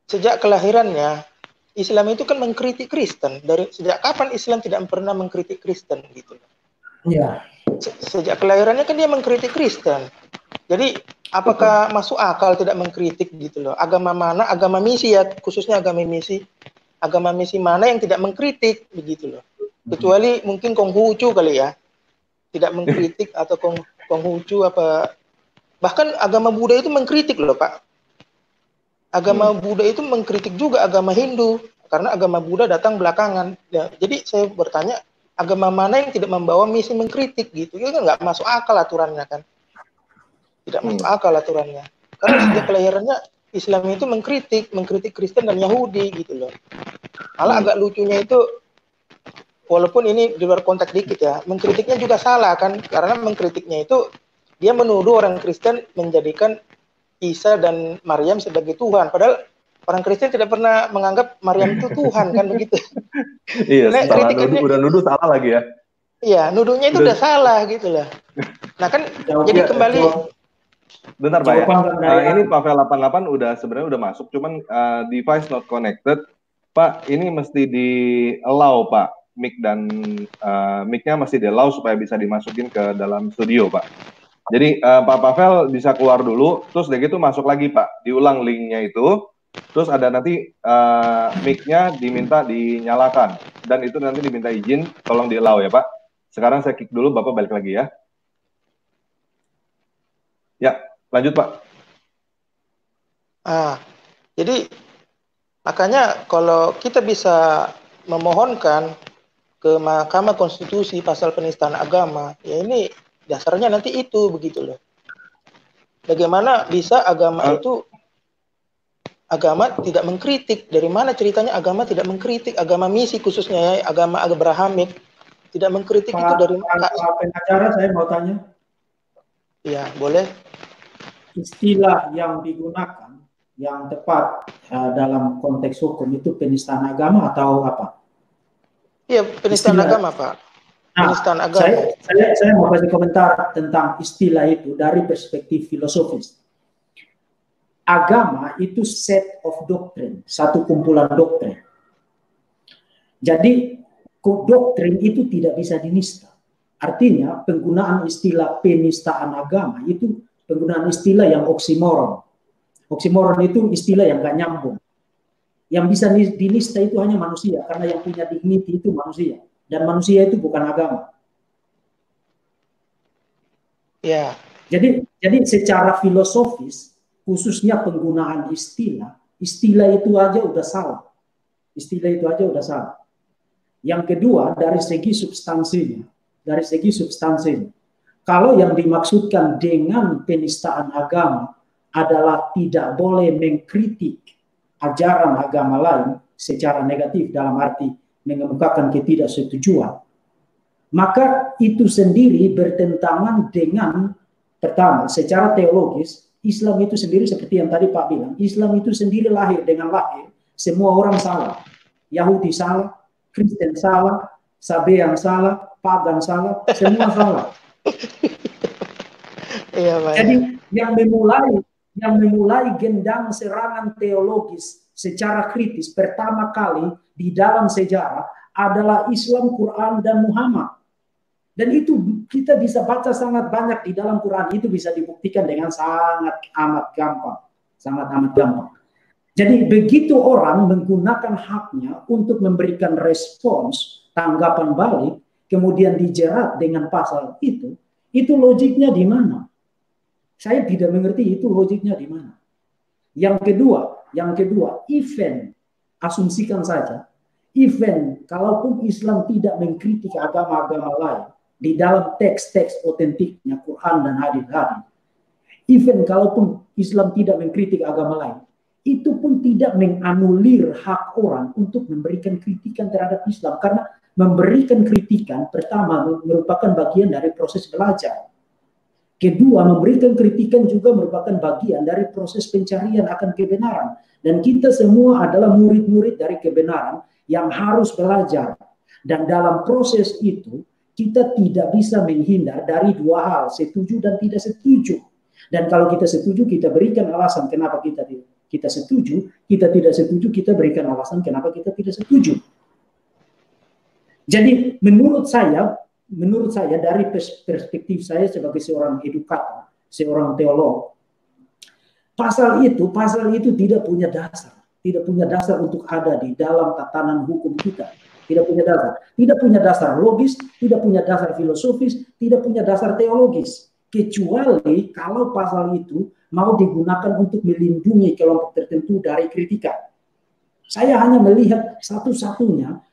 Sejak kelahirannya Islam itu kan mengkritik Kristen. Sejak kapan Islam tidak pernah mengkritik Kristen gitu. Iya. Sejak kelahirannya kan dia mengkritik Kristen. Jadi apakah masuk akal tidak mengkritik gitu loh? Agama mana? Agama misi ya, khususnya agama misi. Agama misi mana yang tidak mengkritik begitu loh? Kecuali mungkin Konghucu kali ya. Tidak mengkritik atau Konghucu apa. Bahkan agama Buddha itu mengkritik loh Pak. Agama Buddha itu mengkritik juga agama Hindu karena agama Buddha datang belakangan. Ya, jadi saya bertanya, agama mana yang tidak membawa misi mengkritik gitu? Itu kan nggak masuk akal aturannya kan? Tidak masuk akal aturannya. Karena sejak kelahirannya Islam itu mengkritik Kristen dan Yahudi gitu loh. Malah agak lucunya itu, walaupun ini di luar konteks dikit ya, mengkritiknya juga salah kan, karena mengkritiknya itu dia menuduh orang Kristen menjadikan Isa dan Maryam sebagai Tuhan, padahal orang Kristen tidak pernah menganggap Maryam itu Tuhan kan begitu. Iya, Nah, salah udah nuduh salah lagi ya. Iya, nuduhnya itu udah salah gitu loh. Nah kan jadi kembali. Bentar Pak ya. Ini Pavel 88 sebenarnya udah masuk, cuman device not connected. Pak, ini mesti di allow Pak, mic dan mic-nya mesti di allow supaya bisa dimasukin ke dalam studio Pak. Jadi Pak Pavel bisa keluar dulu, terus udah gitu masuk lagi Pak, diulang linknya itu, terus ada nanti mic-nya diminta dinyalakan, dan itu nanti diminta izin, tolong di allow ya Pak. Sekarang saya kick dulu, Bapak balik lagi ya. Ya, lanjut Pak. Jadi makanya kalau kita bisa memohonkan ke Mahkamah Konstitusi pasal penistaan agama, ya ini dasarnya nanti itu begitu loh. Bagaimana bisa agama tidak mengkritik? Dari mana ceritanya agama tidak mengkritik? Agama misi khususnya ya, agama Abrahamik tidak mengkritik itu dari mana? Pengacara saya mau tanya. Ya, boleh. Istilah yang digunakan yang tepat dalam konteks hukum itu penistaan agama atau apa? Iya, penistaan agama, Pak. Penistaan agama. Saya mau kasih komentar tentang istilah itu dari perspektif filosofis. Agama itu set of doctrine, satu kumpulan doktrin. Jadi doktrin itu tidak bisa dinista. Artinya penggunaan istilah penistaan agama itu penggunaan istilah yang oksimoron. Oksimoron itu istilah yang gak nyambung. Yang bisa dinista itu hanya manusia, karena yang punya dignity itu manusia. Dan manusia itu bukan agama. Ya. Jadi secara filosofis, khususnya penggunaan istilah itu aja udah salah. Istilah itu aja udah salah. Yang kedua, dari segi substansinya. Kalau yang dimaksudkan dengan penistaan agama adalah tidak boleh mengkritik ajaran agama lain secara negatif dalam arti mengemukakan ketidaksetujuan, maka itu sendiri bertentangan dengan, pertama, secara teologis, Islam itu sendiri seperti yang tadi Pak bilang, Islam itu sendiri lahir dengan lahir, semua orang salah. Yahudi salah, Kristen salah, Sabean salah, Pagan salah, semua salah. Jadi yang memulai gendang serangan teologis secara kritis pertama kali di dalam sejarah adalah Islam, Quran, dan Muhammad. Dan itu kita bisa baca sangat banyak di dalam Quran, itu bisa dibuktikan dengan sangat amat gampang. Jadi begitu orang menggunakan haknya untuk memberikan respons, tanggapan balik, kemudian dijerat dengan pasal itu logiknya di mana? Saya tidak mengerti itu logiknya di mana. Yang kedua, even asumsikan saja, even kalaupun Islam tidak mengkritik agama-agama lain di dalam teks-teks otentiknya Quran dan hadis-hadis, even kalaupun Islam tidak mengkritik agama lain, itu pun tidak menganulir hak orang untuk memberikan kritikan terhadap Islam, karena memberikan kritikan pertama merupakan bagian dari proses belajar. Kedua, memberikan kritikan juga merupakan bagian dari proses pencarian akan kebenaran. Dan kita semua adalah murid-murid dari kebenaran yang harus belajar. Dan dalam proses itu, kita tidak bisa menghindar dari dua hal, setuju dan tidak setuju. Dan kalau kita setuju, kita berikan alasan kenapa kita setuju. Kita tidak setuju, kita berikan alasan kenapa kita tidak setuju. Jadi menurut saya dari perspektif saya sebagai seorang edukator, seorang teolog, pasal itu tidak punya dasar untuk ada di dalam tatanan hukum kita. Tidak punya dasar logis, tidak punya dasar filosofis, tidak punya dasar teologis, kecuali kalau pasal itu mau digunakan untuk melindungi kelompok tertentu dari kritikan. Saya hanya melihat satu-satunya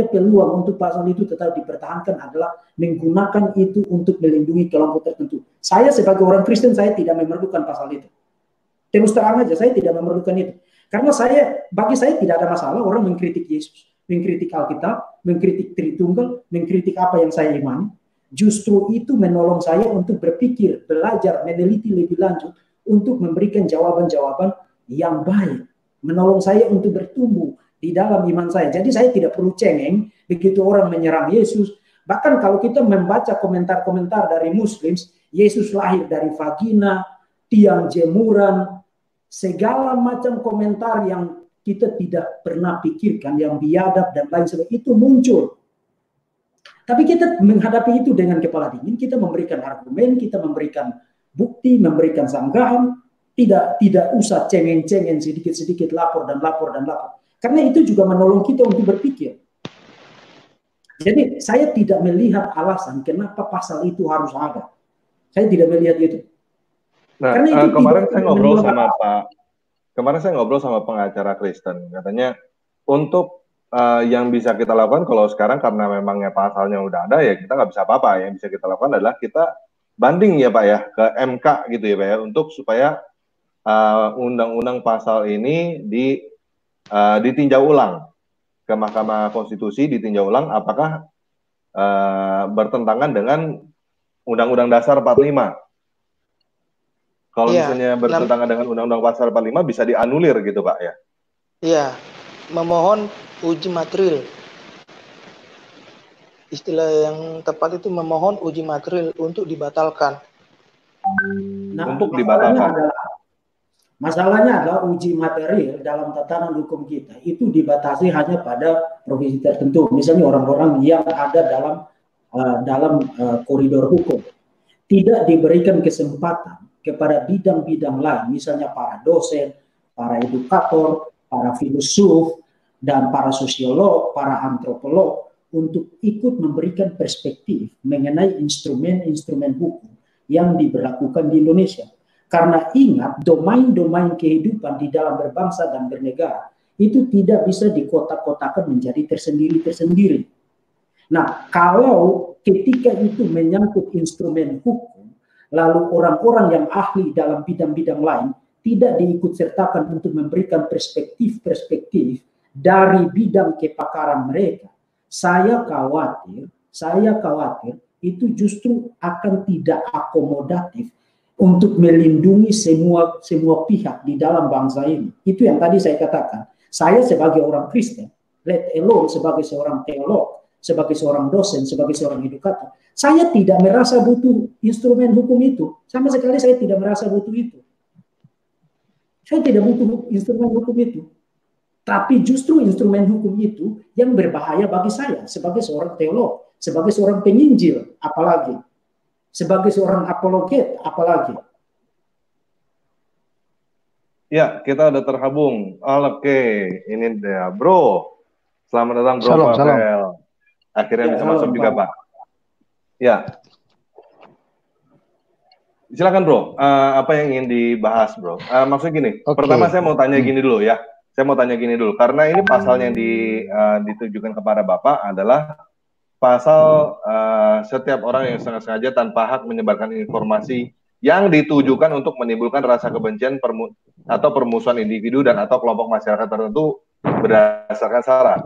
peluang untuk pasal itu tetap dipertahankan adalah menggunakan itu untuk melindungi kelompok tertentu. Saya sebagai orang Kristen, saya tidak memerlukan pasal itu. Terus terang aja, saya tidak memerlukan itu. Karena bagi saya tidak ada masalah orang mengkritik Yesus, mengkritik Alkitab, mengkritik Tritunggal, mengkritik apa yang saya imani. Justru itu menolong saya untuk berpikir, belajar, meneliti lebih lanjut untuk memberikan jawaban-jawaban yang baik. Menolong saya untuk bertumbuh di dalam iman saya. Jadi saya tidak perlu cengeng begitu orang menyerang Yesus. Bahkan kalau kita membaca komentar-komentar dari Muslim, Yesus lahir dari vagina, tiang jemuran, segala macam komentar yang kita tidak pernah pikirkan, yang biadab dan lain sebagainya, itu muncul. Tapi kita menghadapi itu dengan kepala dingin, kita memberikan argumen, kita memberikan bukti, memberikan sanggahan, tidak usah cengeng-cengeng sedikit-sedikit lapor. Karena itu juga menolong kita untuk berpikir. Jadi saya tidak melihat alasan kenapa pasal itu harus ada. Saya tidak melihat itu. Nah, kemarin saya ngobrol sama pengacara Kristen, katanya untuk yang bisa kita lakukan kalau sekarang karena memangnya pasalnya udah ada ya kita nggak bisa apa-apa. Yang bisa kita lakukan adalah kita banding ya Pak ya ke MK gitu ya Pak ya, untuk supaya undang-undang pasal ini ditinjau ulang ke Mahkamah Konstitusi, ditinjau ulang apakah bertentangan dengan Undang-Undang Dasar 45. Kalau misalnya bertentangan dengan Undang-Undang Pasal 45 bisa dianulir gitu Pak ya? Iya, memohon uji materil. Istilah yang tepat itu memohon uji materil untuk dibatalkan. Nah, untuk dibatalkan. Masalahnya adalah uji materil dalam tatanan hukum kita itu dibatasi hanya pada profesi tertentu. Misalnya orang-orang yang ada dalam koridor hukum. Tidak diberikan kesempatan kepada bidang-bidang lain, misalnya para dosen, para edukator, para filsuf, dan para sosiolog, para antropolog, untuk ikut memberikan perspektif mengenai instrumen-instrumen hukum yang diberlakukan di Indonesia. Karena ingat, domain-domain kehidupan di dalam berbangsa dan bernegara itu tidak bisa dikotak-kotakan menjadi tersendiri-tersendiri. Nah, kalau ketika itu menyangkut instrumen hukum, lalu orang-orang yang ahli dalam bidang-bidang lain tidak diikutsertakan untuk memberikan perspektif-perspektif dari bidang kepakaran mereka, saya khawatir itu justru akan tidak akomodatif untuk melindungi semua pihak di dalam bangsa ini. Itu yang tadi saya katakan. Saya sebagai orang Kristen, let alone sebagai seorang teolog, sebagai seorang dosen, sebagai seorang edukator, saya tidak merasa butuh instrumen hukum itu. Sama sekali saya tidak merasa butuh itu. Saya tidak butuh instrumen hukum itu. Tapi justru instrumen hukum itu yang berbahaya bagi saya sebagai seorang teolog, sebagai seorang penginjil, apalagi sebagai seorang apologet, apalagi. Ya, kita udah terhubung. Oke, ini dia, Bro. Selamat datang, Bro. Salam, Pavel. salam. Akhirnya bisa masuk juga, Pak. Ya. Silakan, Bro. Apa yang ingin dibahas, Bro? Maksudnya gini. Pertama saya mau tanya gini dulu ya. Saya mau tanya gini dulu. Karena ini pasal yang ditujukan kepada Bapak adalah pasal setiap orang yang sengaja tanpa hak menyebarkan informasi yang ditujukan untuk menimbulkan rasa kebencian atau permusuhan individu dan atau kelompok masyarakat tertentu berdasarkan sara.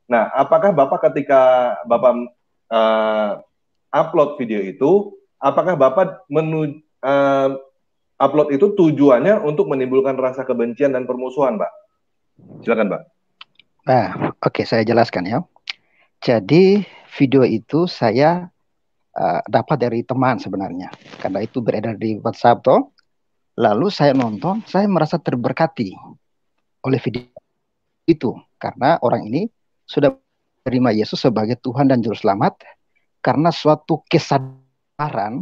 Nah, apakah Bapak ketika Bapak upload video itu, apakah Bapak upload itu tujuannya untuk menimbulkan rasa kebencian dan permusuhan, Pak? Silakan, Pak. Oke, saya jelaskan ya. Jadi video itu saya dapat dari teman sebenarnya, karena itu beredar di WhatsApp toh. Lalu saya nonton, saya merasa terberkati oleh video itu karena orang ini sudah menerima Yesus sebagai Tuhan dan Juru Selamat karena suatu kesadaran.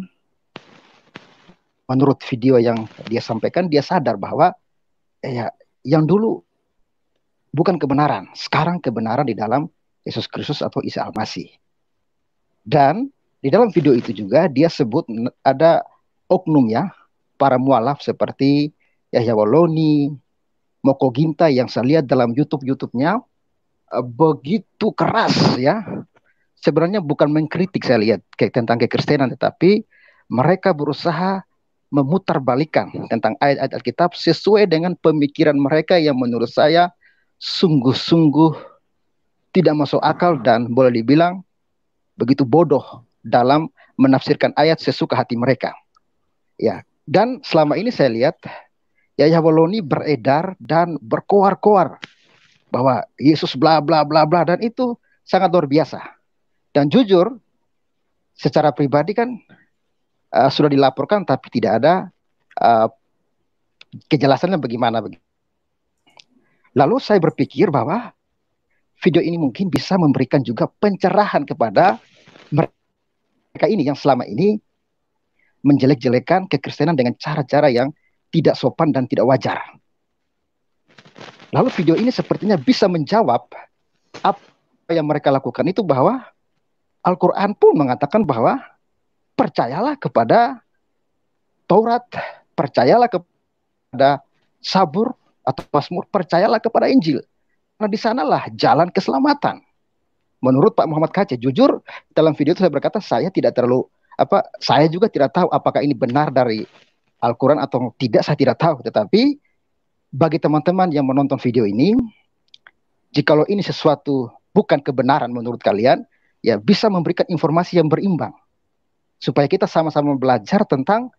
Menurut video yang dia sampaikan, dia sadar bahwa yang dulu bukan kebenaran, sekarang kebenaran di dalam Yesus Kristus atau Isa Al-Masih. Dan di dalam video itu juga dia sebut ada oknum ya, para mualaf seperti Yahya Waloni, Moko Ginta yang saya lihat dalam YouTube-nya begitu keras ya. Sebenarnya bukan mengkritik saya lihat tentang kekristenan, tetapi mereka berusaha memutarbalikan tentang ayat-ayat Alkitab sesuai dengan pemikiran mereka yang menurut saya sungguh-sungguh tidak masuk akal dan boleh dibilang begitu bodoh dalam menafsirkan ayat sesuka hati mereka. Ya, dan selama ini saya lihat Yahya Waloni beredar dan berkoar-koar bahwa Yesus bla bla bla bla, dan itu sangat luar biasa. Dan jujur, secara pribadi kan sudah dilaporkan tapi tidak ada kejelasannya bagaimana. Lalu saya berpikir bahwa video ini mungkin bisa memberikan juga pencerahan kepada mereka ini yang selama ini menjelek-jelekan kekristenan dengan cara-cara yang tidak sopan dan tidak wajar. Lalu video ini sepertinya bisa menjawab apa yang mereka lakukan itu, bahwa Al-Quran pun mengatakan bahwa percayalah kepada Taurat, percayalah kepada Sabur atau Mazmur, percayalah kepada Injil. Karena di sanalah jalan keselamatan. Menurut Pak Muhammad Kacé, jujur dalam video itu saya berkata saya tidak terlalu saya juga tidak tahu apakah ini benar dari Al-Quran atau tidak, saya tidak tahu. Tetapi bagi teman-teman yang menonton video ini, jikalau ini sesuatu bukan kebenaran menurut kalian, ya bisa memberikan informasi yang berimbang supaya kita sama-sama belajar tentang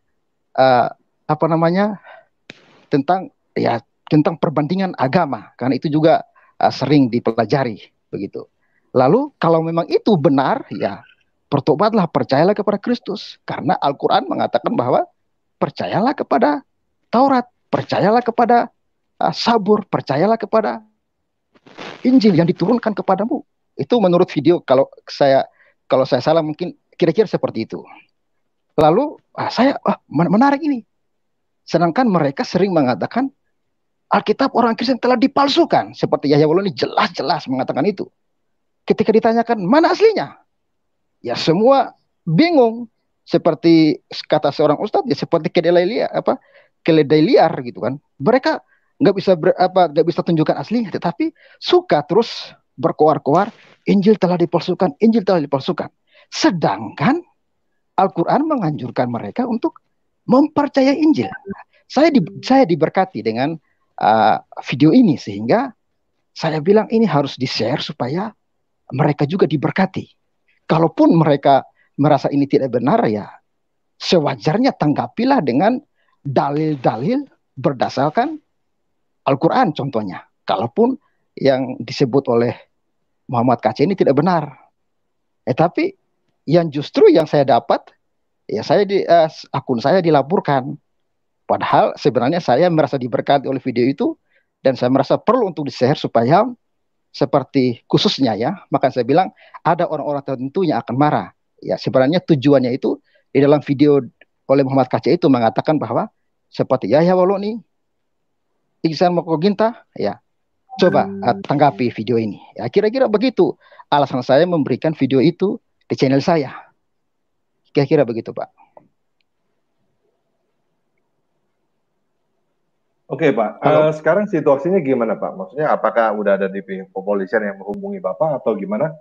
tentang perbandingan agama, karena itu juga sering dipelajari begitu. Lalu kalau memang itu benar, ya bertobatlah, percayalah kepada Kristus, karena Al-Quran mengatakan bahwa percayalah kepada Taurat, percayalah kepada Sabur, percayalah kepada Injil yang diturunkan kepadamu. Itu menurut video, kalau saya salah mungkin kira-kira seperti itu. Lalu menarik ini. Sedangkan mereka sering mengatakan Alkitab orang Kristen telah dipalsukan, seperti Yahya Waloni jelas-jelas mengatakan itu. Ketika ditanyakan mana aslinya, ya semua bingung. Seperti kata seorang ustadz, ya seperti keledai liar gitu kan. Mereka nggak bisa tunjukkan aslinya, tetapi suka terus berkoar-koar Injil telah dipalsukan, Injil telah dipalsukan. Sedangkan Al-Quran menganjurkan mereka untuk mempercayai Injil. Saya diberkati dengan video ini, sehingga saya bilang ini harus di-share supaya mereka juga diberkati. Kalaupun mereka merasa ini tidak benar, ya sewajarnya tanggapilah dengan dalil-dalil berdasarkan Al-Quran contohnya. Kalaupun yang disebut oleh Muhammad Kacé ini tidak benar. Tapi yang justru yang saya dapat, ya akun saya dilaporkan. Padahal sebenarnya saya merasa diberkati oleh video itu, dan saya merasa perlu untuk di-share supaya seperti khususnya ya, maka saya bilang ada orang-orang tertentu yang akan marah. Ya sebenarnya tujuannya itu di dalam video oleh Muhammad Kacé itu mengatakan bahwa seperti Yahya Waloni, Ihsan Mokoginta, ya coba tanggapi video ini. Ya kira-kira begitu alasan saya memberikan video itu di channel saya. Kira-kira begitu, Pak. Oke, Pak. Sekarang situasinya gimana, Pak? Maksudnya apakah udah ada di pihak kepolisian yang menghubungi Bapak atau gimana?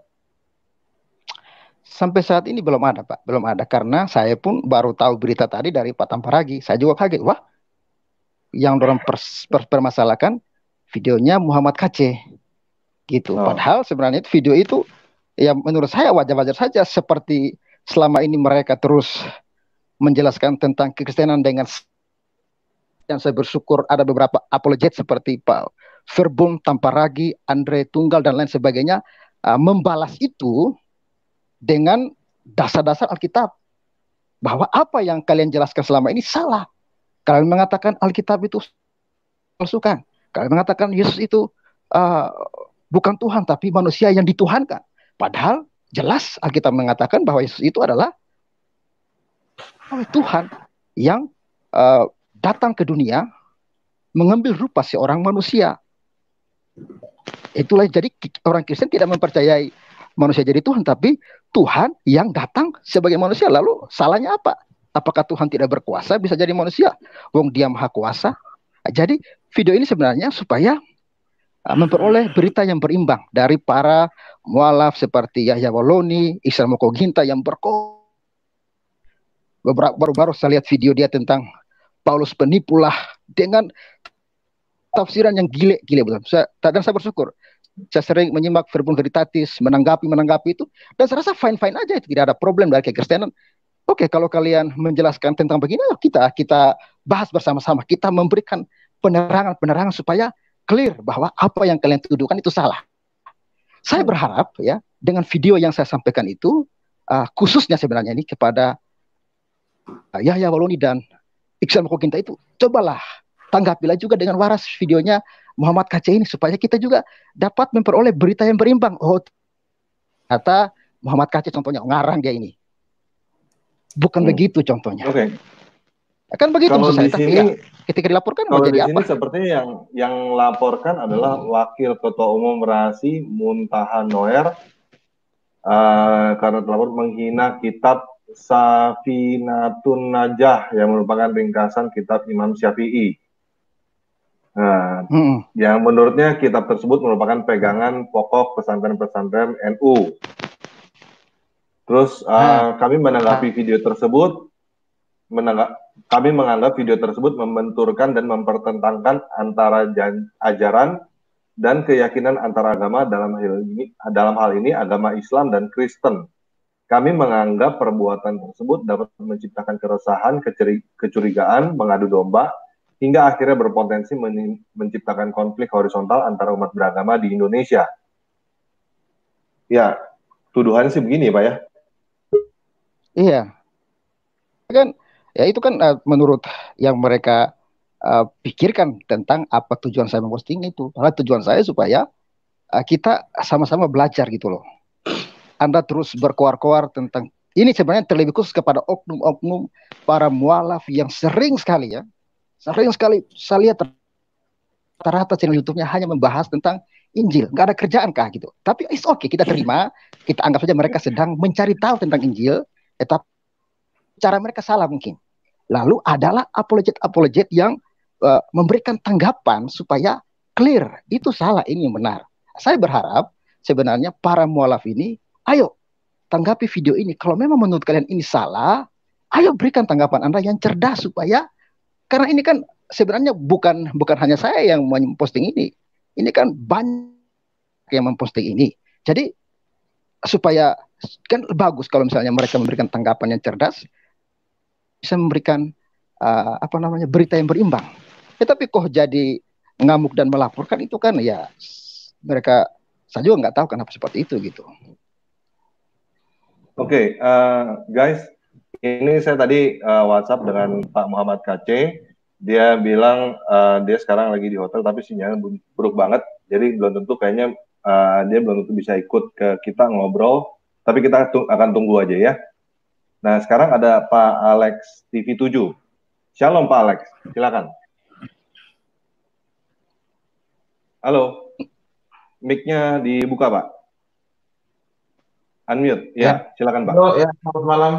Sampai saat ini belum ada, Pak. Belum ada, karena saya pun baru tahu berita tadi dari Pak Tamparagi. Saya juga kaget, wah, yang dorong permasalahkan videonya Muhammad Kacé gitu. Padahal sebenarnya video itu ya menurut saya wajar-wajar saja, seperti selama ini mereka terus menjelaskan tentang kekristenan dengan yang saya bersyukur ada beberapa apologet seperti Pak Verbum, Tamparagi, Andre Tunggal dan lain sebagainya membalas itu dengan dasar-dasar Alkitab, bahwa apa yang kalian jelaskan selama ini salah. Kalian mengatakan Alkitab itu palsukan. Kalian mengatakan Yesus itu bukan Tuhan tapi manusia yang dituhankan. Padahal jelas Alkitab mengatakan bahwa Yesus itu adalah Tuhan yang datang ke dunia mengambil rupa seorang manusia. Itulah jadi orang Kristen tidak mempercayai manusia jadi Tuhan, tapi Tuhan yang datang sebagai manusia. Lalu salahnya apa? Apakah Tuhan tidak berkuasa bisa jadi manusia? Wong Dia Maha Kuasa. Jadi video ini sebenarnya supaya memperoleh berita yang berimbang dari para mualaf seperti Yahya Waloni, Ihsan Mokoginta yang baru-baru saya lihat video dia tentang Paulus penipulah dengan tafsiran yang gile-gile betul. Dan saya bersyukur. Saya sering menyimak Verbum Veritatis, menanggapi itu, dan saya rasa fine-fine aja, itu tidak ada problem dari kekristenan. Oke, kalau kalian menjelaskan tentang begini, ayo kita bahas bersama-sama, kita memberikan penerangan supaya clear bahwa apa yang kalian tuduhkan itu salah. Saya berharap ya dengan video yang saya sampaikan itu, khususnya sebenarnya ini kepada Yahya Waloni dan Iksan Mokokinta itu, cobalah tanggapilah juga dengan waras videonya Muhammad KC ini supaya kita juga dapat memperoleh berita yang berimbang. Oh, kata Muhammad KC contohnya ngarang dia ini. Bukan begitu contohnya. Oke. Kan begitu kalau maksud saya. Di tapi sini, ya, ketika dilaporkan mau kalau jadi di sini apa? sepertinya yang laporkan adalah Wakil Ketua Umum Rasi Muntaha Noer karena terlapor menghina kitab Safinatun Najah yang merupakan ringkasan kitab Imam Syafi'i. Nah, yang menurutnya kitab tersebut merupakan pegangan pokok pesantren-pesantren NU. Terus kami menanggapi video tersebut, kami menganggap video tersebut membenturkan dan mempertentangkan antara ajaran dan keyakinan antara agama, dalam hal ini agama Islam dan Kristen. Kami menganggap perbuatan tersebut dapat menciptakan keresahan, kecurigaan, mengadu domba, hingga akhirnya berpotensi menciptakan konflik horizontal antara umat beragama di Indonesia. Ya, tuduhannya sih begini, Pak ya. Iya. Kan ya itu kan menurut yang mereka pikirkan tentang apa tujuan saya memposting itu. Karena tujuan saya supaya kita sama-sama belajar gitu loh. Anda terus berkoar-koar tentang ini sebenarnya terlebih khusus kepada oknum-oknum para mualaf yang sering sekali saya lihat rata-rata channel YouTube-nya hanya membahas tentang Injil, nggak ada kerjaan kah gitu. Tapi it's okay, kita terima, kita anggap saja mereka sedang mencari tahu tentang Injil, tapi cara mereka salah mungkin. Lalu adalah apologet yang memberikan tanggapan supaya clear, itu salah, ini yang benar. Saya berharap sebenarnya para mualaf ini, ayo tanggapi video ini. Kalau memang menurut kalian ini salah, ayo berikan tanggapan Anda yang cerdas supaya, karena ini kan sebenarnya bukan hanya saya yang memposting ini. Ini kan banyak yang memposting ini. Jadi supaya kan bagus kalau misalnya mereka memberikan tanggapan yang cerdas, bisa memberikan berita yang berimbang. Tetapi kok jadi ngamuk dan melaporkan, itu kan ya mereka, saya juga nggak tahu kenapa seperti itu gitu. Oke, guys, ini saya tadi WhatsApp dengan Pak Muhammad KC. Dia bilang dia sekarang lagi di hotel tapi sinyalnya buruk banget. Jadi belum tentu kayaknya dia belum tentu bisa ikut ke kita ngobrol. Tapi kita akan tunggu aja ya. Nah, sekarang ada Pak Alex TV7. Shalom Pak Alex, silakan. Halo, mic-nya dibuka Pak. Unmute, ya, silakan Pak. Halo, ya, selamat malam.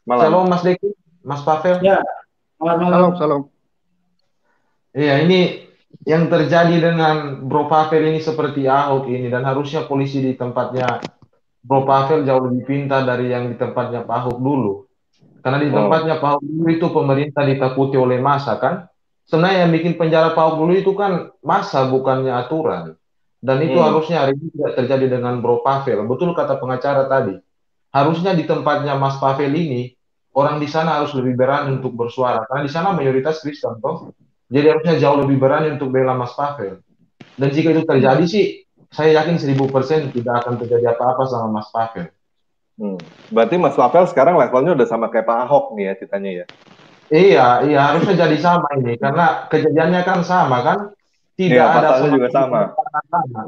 Shalom Mas Deki, Mas Pavel. Ya, selamat malam. Salam. Iya, ini yang terjadi dengan Bro Pavel ini seperti Ahok ini, dan harusnya polisi di tempatnya Bro Pavel jauh lebih pintar dari yang di tempatnya Pak Ahok dulu. Karena di tempatnya Pak Ahok dulu itu pemerintah ditakuti oleh massa kan. Sebenarnya yang bikin penjara Pak Ahok dulu itu kan massa, bukannya aturan. Dan itu harusnya hari ini tidak terjadi dengan Bro Pavel. Betul kata pengacara tadi. Harusnya di tempatnya Mas Pavel ini, orang di sana harus lebih berani untuk bersuara. Karena di sana mayoritas Kristen toh. Jadi harusnya jauh lebih berani untuk bela Mas Pavel. Dan jika itu terjadi sih, saya yakin 1000% tidak akan terjadi apa-apa sama Mas Pavel. Berarti Mas Pavel sekarang levelnya udah sama kayak Pak Ahok nih ya ceritanya ya? Iya, harusnya jadi sama ini. Karena kejadiannya kan sama kan? Tidak ada juga sama.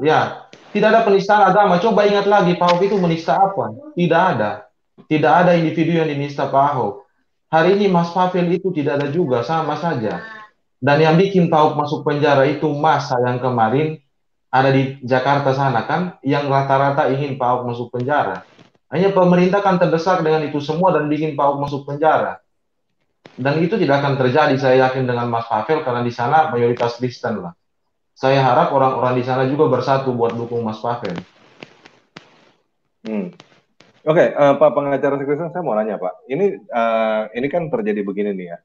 Ya, tidak ada penistaan agama. Coba ingat lagi, Pak Ahok itu menista apa? Tidak ada. Tidak ada individu yang dinista Pak Ahok. Hari ini Mas Pavel itu tidak ada juga, sama saja. Dan yang bikin Pak Ahok masuk penjara itu massa yang kemarin ada di Jakarta sana kan, yang rata-rata ingin Pak Ahok masuk penjara. Hanya pemerintah kan terdesak dengan itu semua dan bikin Pak Ahok masuk penjara. Dan itu tidak akan terjadi, saya yakin, dengan Mas Pavel, karena di sana mayoritas Kristen lah. Saya harap orang-orang di sana juga bersatu buat dukung Mas Pavel. Oke, Pak pengacara Kristen, saya mau nanya Pak. Ini kan terjadi begini nih ya.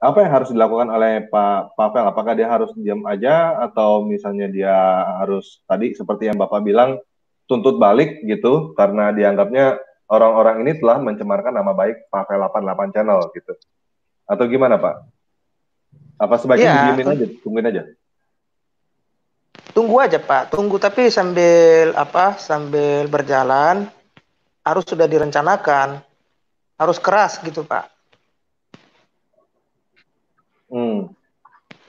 Apa yang harus dilakukan oleh Pak Pavel? Apakah dia harus diam aja atau misalnya dia harus tadi seperti yang Bapak bilang tuntut balik gitu karena dianggapnya orang-orang ini telah mencemarkan nama baik Pavel 88 Channel gitu. Atau gimana Pak? Apa sebaiknya Ya, didiemin aja, tungguin aja? tunggu aja Pak, tunggu tapi sambil sambil berjalan harus sudah direncanakan, harus keras gitu Pak. Hmm.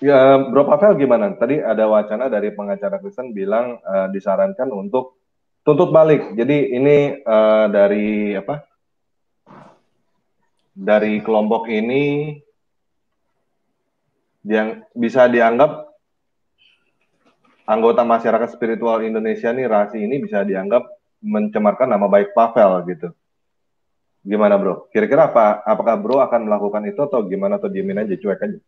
Ya, Bro Pavel gimana? Tadi ada wacana dari pengacara Kristen bilang disarankan untuk tuntut balik. Jadi ini dari apa? Dari kelompok ini yang bisa dianggap anggota masyarakat spiritual Indonesia nih, Rasi ini bisa dianggap mencemarkan nama baik Pavel gitu. Gimana Bro? Kira-kira apakah Bro akan melakukan itu atau gimana, atau diemin aja, cuek aja?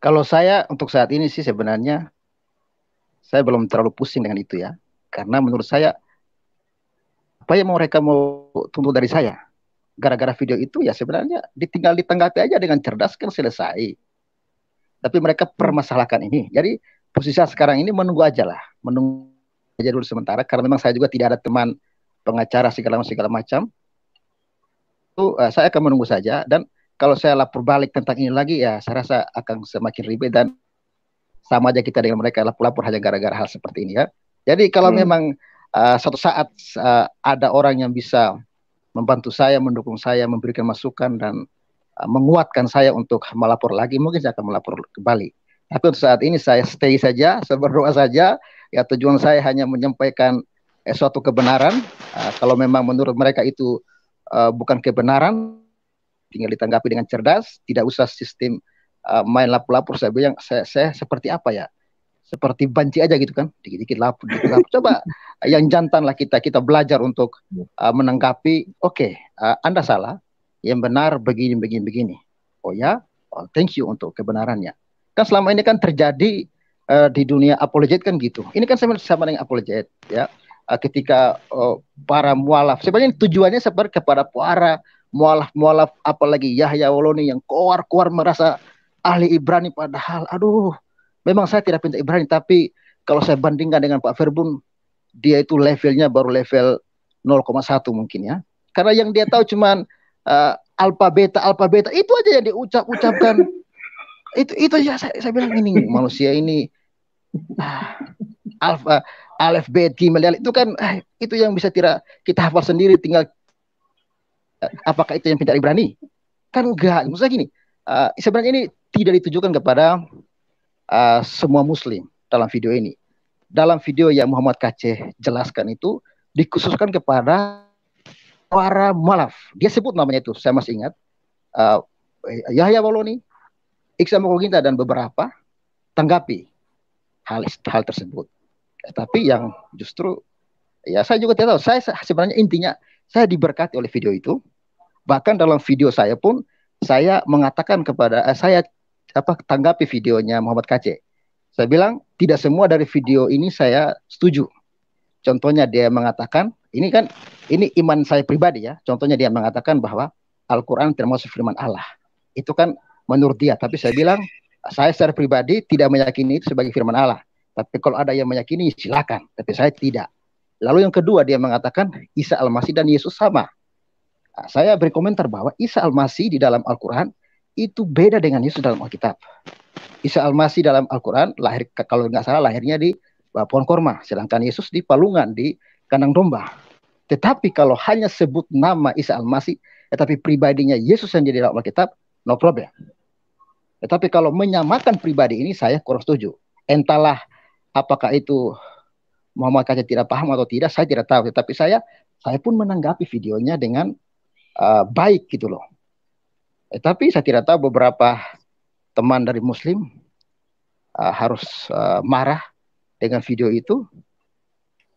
Kalau saya untuk saat ini sih sebenarnya saya belum terlalu pusing dengan itu ya. Karena menurut saya apa yang mereka mau tuntut dari saya? Gara-gara video itu ya sebenarnya tinggal ditanggapi aja dengan cerdas kan selesai. Tapi mereka permasalahkan ini. Jadi posisi saya sekarang ini menunggu aja lah. Menunggu aja dulu sementara. Karena memang saya juga tidak ada teman pengacara segala macam. Itu saya akan menunggu saja. Dan kalau saya lapor balik tentang ini lagi ya saya rasa akan semakin ribet dan sama aja kita dengan mereka lapor hanya gara-gara hal seperti ini ya. Jadi kalau memang suatu saat ada orang yang bisa membantu saya, mendukung saya, memberikan masukan dan menguatkan saya untuk melapor lagi, mungkin saya akan melapor kembali. Tapi untuk saat ini saya stay saja, saya berdoa saja. Ya tujuan saya hanya menyampaikan suatu kebenaran. Kalau memang menurut mereka itu bukan kebenaran, tinggal ditanggapi dengan cerdas, tidak usah sistem main lapor-lapor. Saya bilang saya seperti apa ya? Seperti banci aja gitu kan, dikit-dikit lapor, dikit lapor. Coba yang jantan lah kita belajar untuk menanggapi. Oke, Anda salah, yang benar begini. Oh ya, thank you untuk kebenarannya. Kan selama ini kan terjadi di dunia apologet kan gitu. Ini kan sama dengan apologet ya. Ketika para mualaf, sebenarnya tujuannya seperti kepada para mualaf apalagi Yahya Woloni yang keluar merasa ahli Ibrani, padahal aduh memang saya tidak pintar Ibrani, tapi kalau saya bandingkan dengan Pak Verbun, dia itu levelnya baru level 0,1 mungkin ya. Karena yang dia tahu cuman alfa beta itu aja yang diucapkan. Itu ya saya bilang ini manusia ini alfa alef bet gimel itu kan itu yang bisa kita hafal sendiri, tinggal apakah itu yang pintar Ibrani? Kan enggak. Maksudnya gini, sebenarnya ini tidak ditujukan kepada semua muslim dalam video ini. Dalam video yang Muhammad KC jelaskan itu dikhususkan kepada para mualaf. Dia sebut namanya itu, saya masih ingat. Yahya Woloni, Iksan Mokoginta dan beberapa tanggapi hal tersebut. Tapi yang justru ya saya juga tidak tahu. Saya sebenarnya intinya saya diberkati oleh video itu. Bahkan dalam video saya pun saya mengatakan kepada saya tanggapi videonya Muhammad KC. Saya bilang tidak semua dari video ini saya setuju. Contohnya dia mengatakan, ini iman saya pribadi ya. Contohnya dia mengatakan bahwa Al-Quran termasuk firman Allah. Itu kan menurut dia. Tapi saya bilang, saya secara pribadi tidak meyakini itu sebagai firman Allah. Tapi kalau ada yang meyakini silakan. Tapi saya tidak. Lalu yang kedua dia mengatakan Isa Al-Masih dan Yesus sama. Nah, saya berkomentar bahwa Isa Al-Masih di dalam Al-Quran itu beda dengan Yesus dalam Alkitab. Isa Al-Masih dalam Al-Quran lahir, kalau nggak salah lahirnya di pohon korma, sedangkan Yesus di palungan, di kandang domba. Tetapi kalau hanya sebut nama Isa Al-Masih, tetapi pribadinya Yesus yang jadi dalam Alkitab, no problem. Tetapi kalau menyamakan pribadi ini saya kurang setuju. Entahlah apakah itu Muhammad KC tidak paham atau tidak, saya tidak tahu. Tetapi saya pun menanggapi videonya dengan baik gitu loh. Tapi saya tidak tahu beberapa teman dari Muslim harus marah dengan video itu.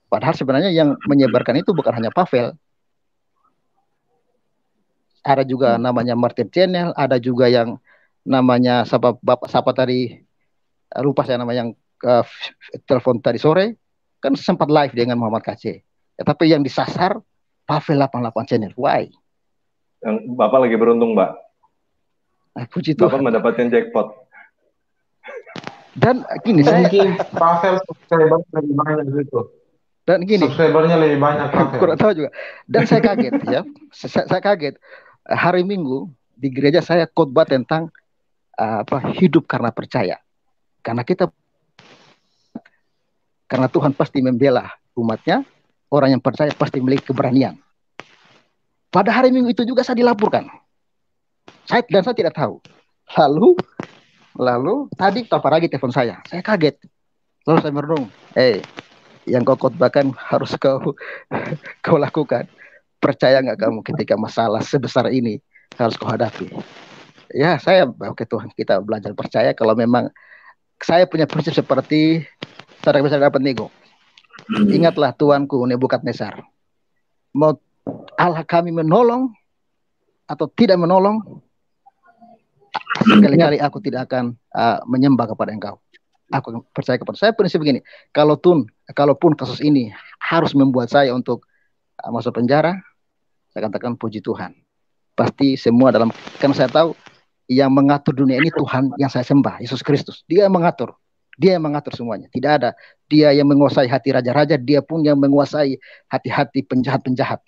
Padahal sebenarnya yang menyebarkan itu bukan hanya Pavel. Ada juga namanya Martin Channel, ada juga yang namanya siapa tadi lupa saya nama yang telepon tadi sore kan sempat live dengan Muhammad KC. Ya, tapi yang disasar Pavel 88 channel. Why? Yang Bapak lagi beruntung, Mbak. Puji Bapak Tuhan. mendapatkan jackpot. Dan gini, Mungkin Pavel subscribernya lebih banyak gitu. Dan gini, Subscribernya lebih banyak Pavel. kurang tahu juga. Dan saya kaget ya, saya kaget. Hari Minggu di gereja saya khotbah tentang hidup karena percaya. Karena Tuhan pasti membela umatnya, orang yang percaya pasti memiliki keberanian. Pada hari Minggu itu juga saya dilaporkan. Saya tidak tahu. Lalu tadi pagi telepon saya kaget. Lalu saya merenung, yang kau khotbahkan harus kau lakukan. Percaya nggak kamu ketika masalah sebesar ini harus kau hadapi? Ya, saya oke Tuhan, kita belajar percaya. Kalau memang saya punya prinsip seperti saudara bisa dapat nego. Ingatlah Tuanku Nebukadnezar, mau Allah kami menolong atau tidak menolong, sekali-kali aku tidak akan menyembah kepada engkau. Aku percaya kepada saya. Prinsip begini, kalaupun kasus ini harus membuat saya untuk masuk penjara, saya katakan puji Tuhan. Pasti semua karena saya tahu yang mengatur dunia ini Tuhan yang saya sembah, Yesus Kristus. Dia yang mengatur semuanya. Tidak ada dia yang menguasai hati raja-raja, dia pun yang menguasai hati-hati penjahat-penjahat.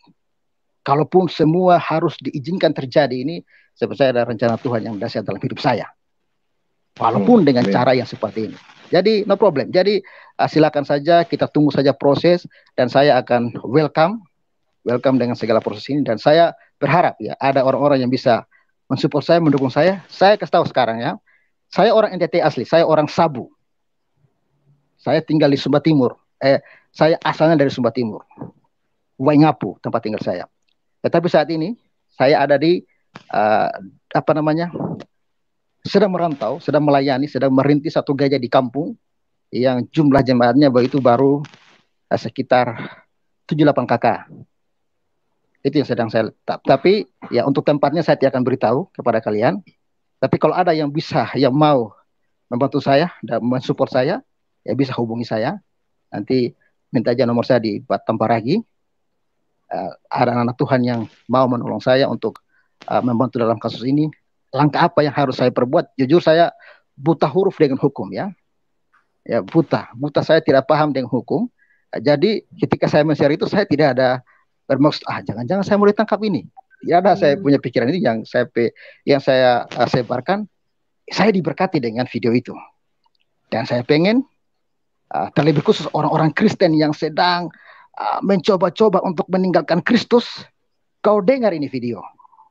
Kalaupun semua harus diizinkan terjadi ini, saya percaya ada rencana Tuhan yang dahsyat dalam hidup saya. Walaupun dengan cara yang seperti ini. Jadi no problem. Jadi silakan saja, kita tunggu saja proses, dan saya akan welcome dengan segala proses ini. Dan saya berharap ya ada orang-orang yang bisa mensupport saya, mendukung saya. Saya kasih tahu sekarang ya, saya orang NTT asli, saya orang Sabu. Saya tinggal di Sumba Timur. Saya asalnya dari Sumba Timur, Waingapu tempat tinggal saya. Tetapi saat ini saya ada di sedang merantau, sedang melayani, sedang merintis satu gereja di kampung yang jumlah jemaatnya begitu baru sekitar 78 kakak. Itu yang sedang saya letak. Tapi ya untuk tempatnya saya tidak akan beritahu kepada kalian. Tapi kalau ada yang bisa, yang mau membantu saya dan mensupport saya, ya bisa hubungi saya. Nanti minta aja nomor saya di Batam Paragi. Ada anak Tuhan yang mau menolong saya untuk membantu dalam kasus ini. Langkah apa yang harus saya perbuat? Jujur saya buta huruf dengan hukum ya. Ya buta saya tidak paham dengan hukum. Jadi ketika saya men-share itu saya tidak ada bermaksud jangan-jangan saya mau ditangkap ini. Tidak ada saya punya pikiran ini yang saya sebarkan. Saya diberkati dengan video itu. Dan saya pengen terlebih khusus orang-orang Kristen yang sedang mencoba-coba untuk meninggalkan Kristus, kau dengar ini video.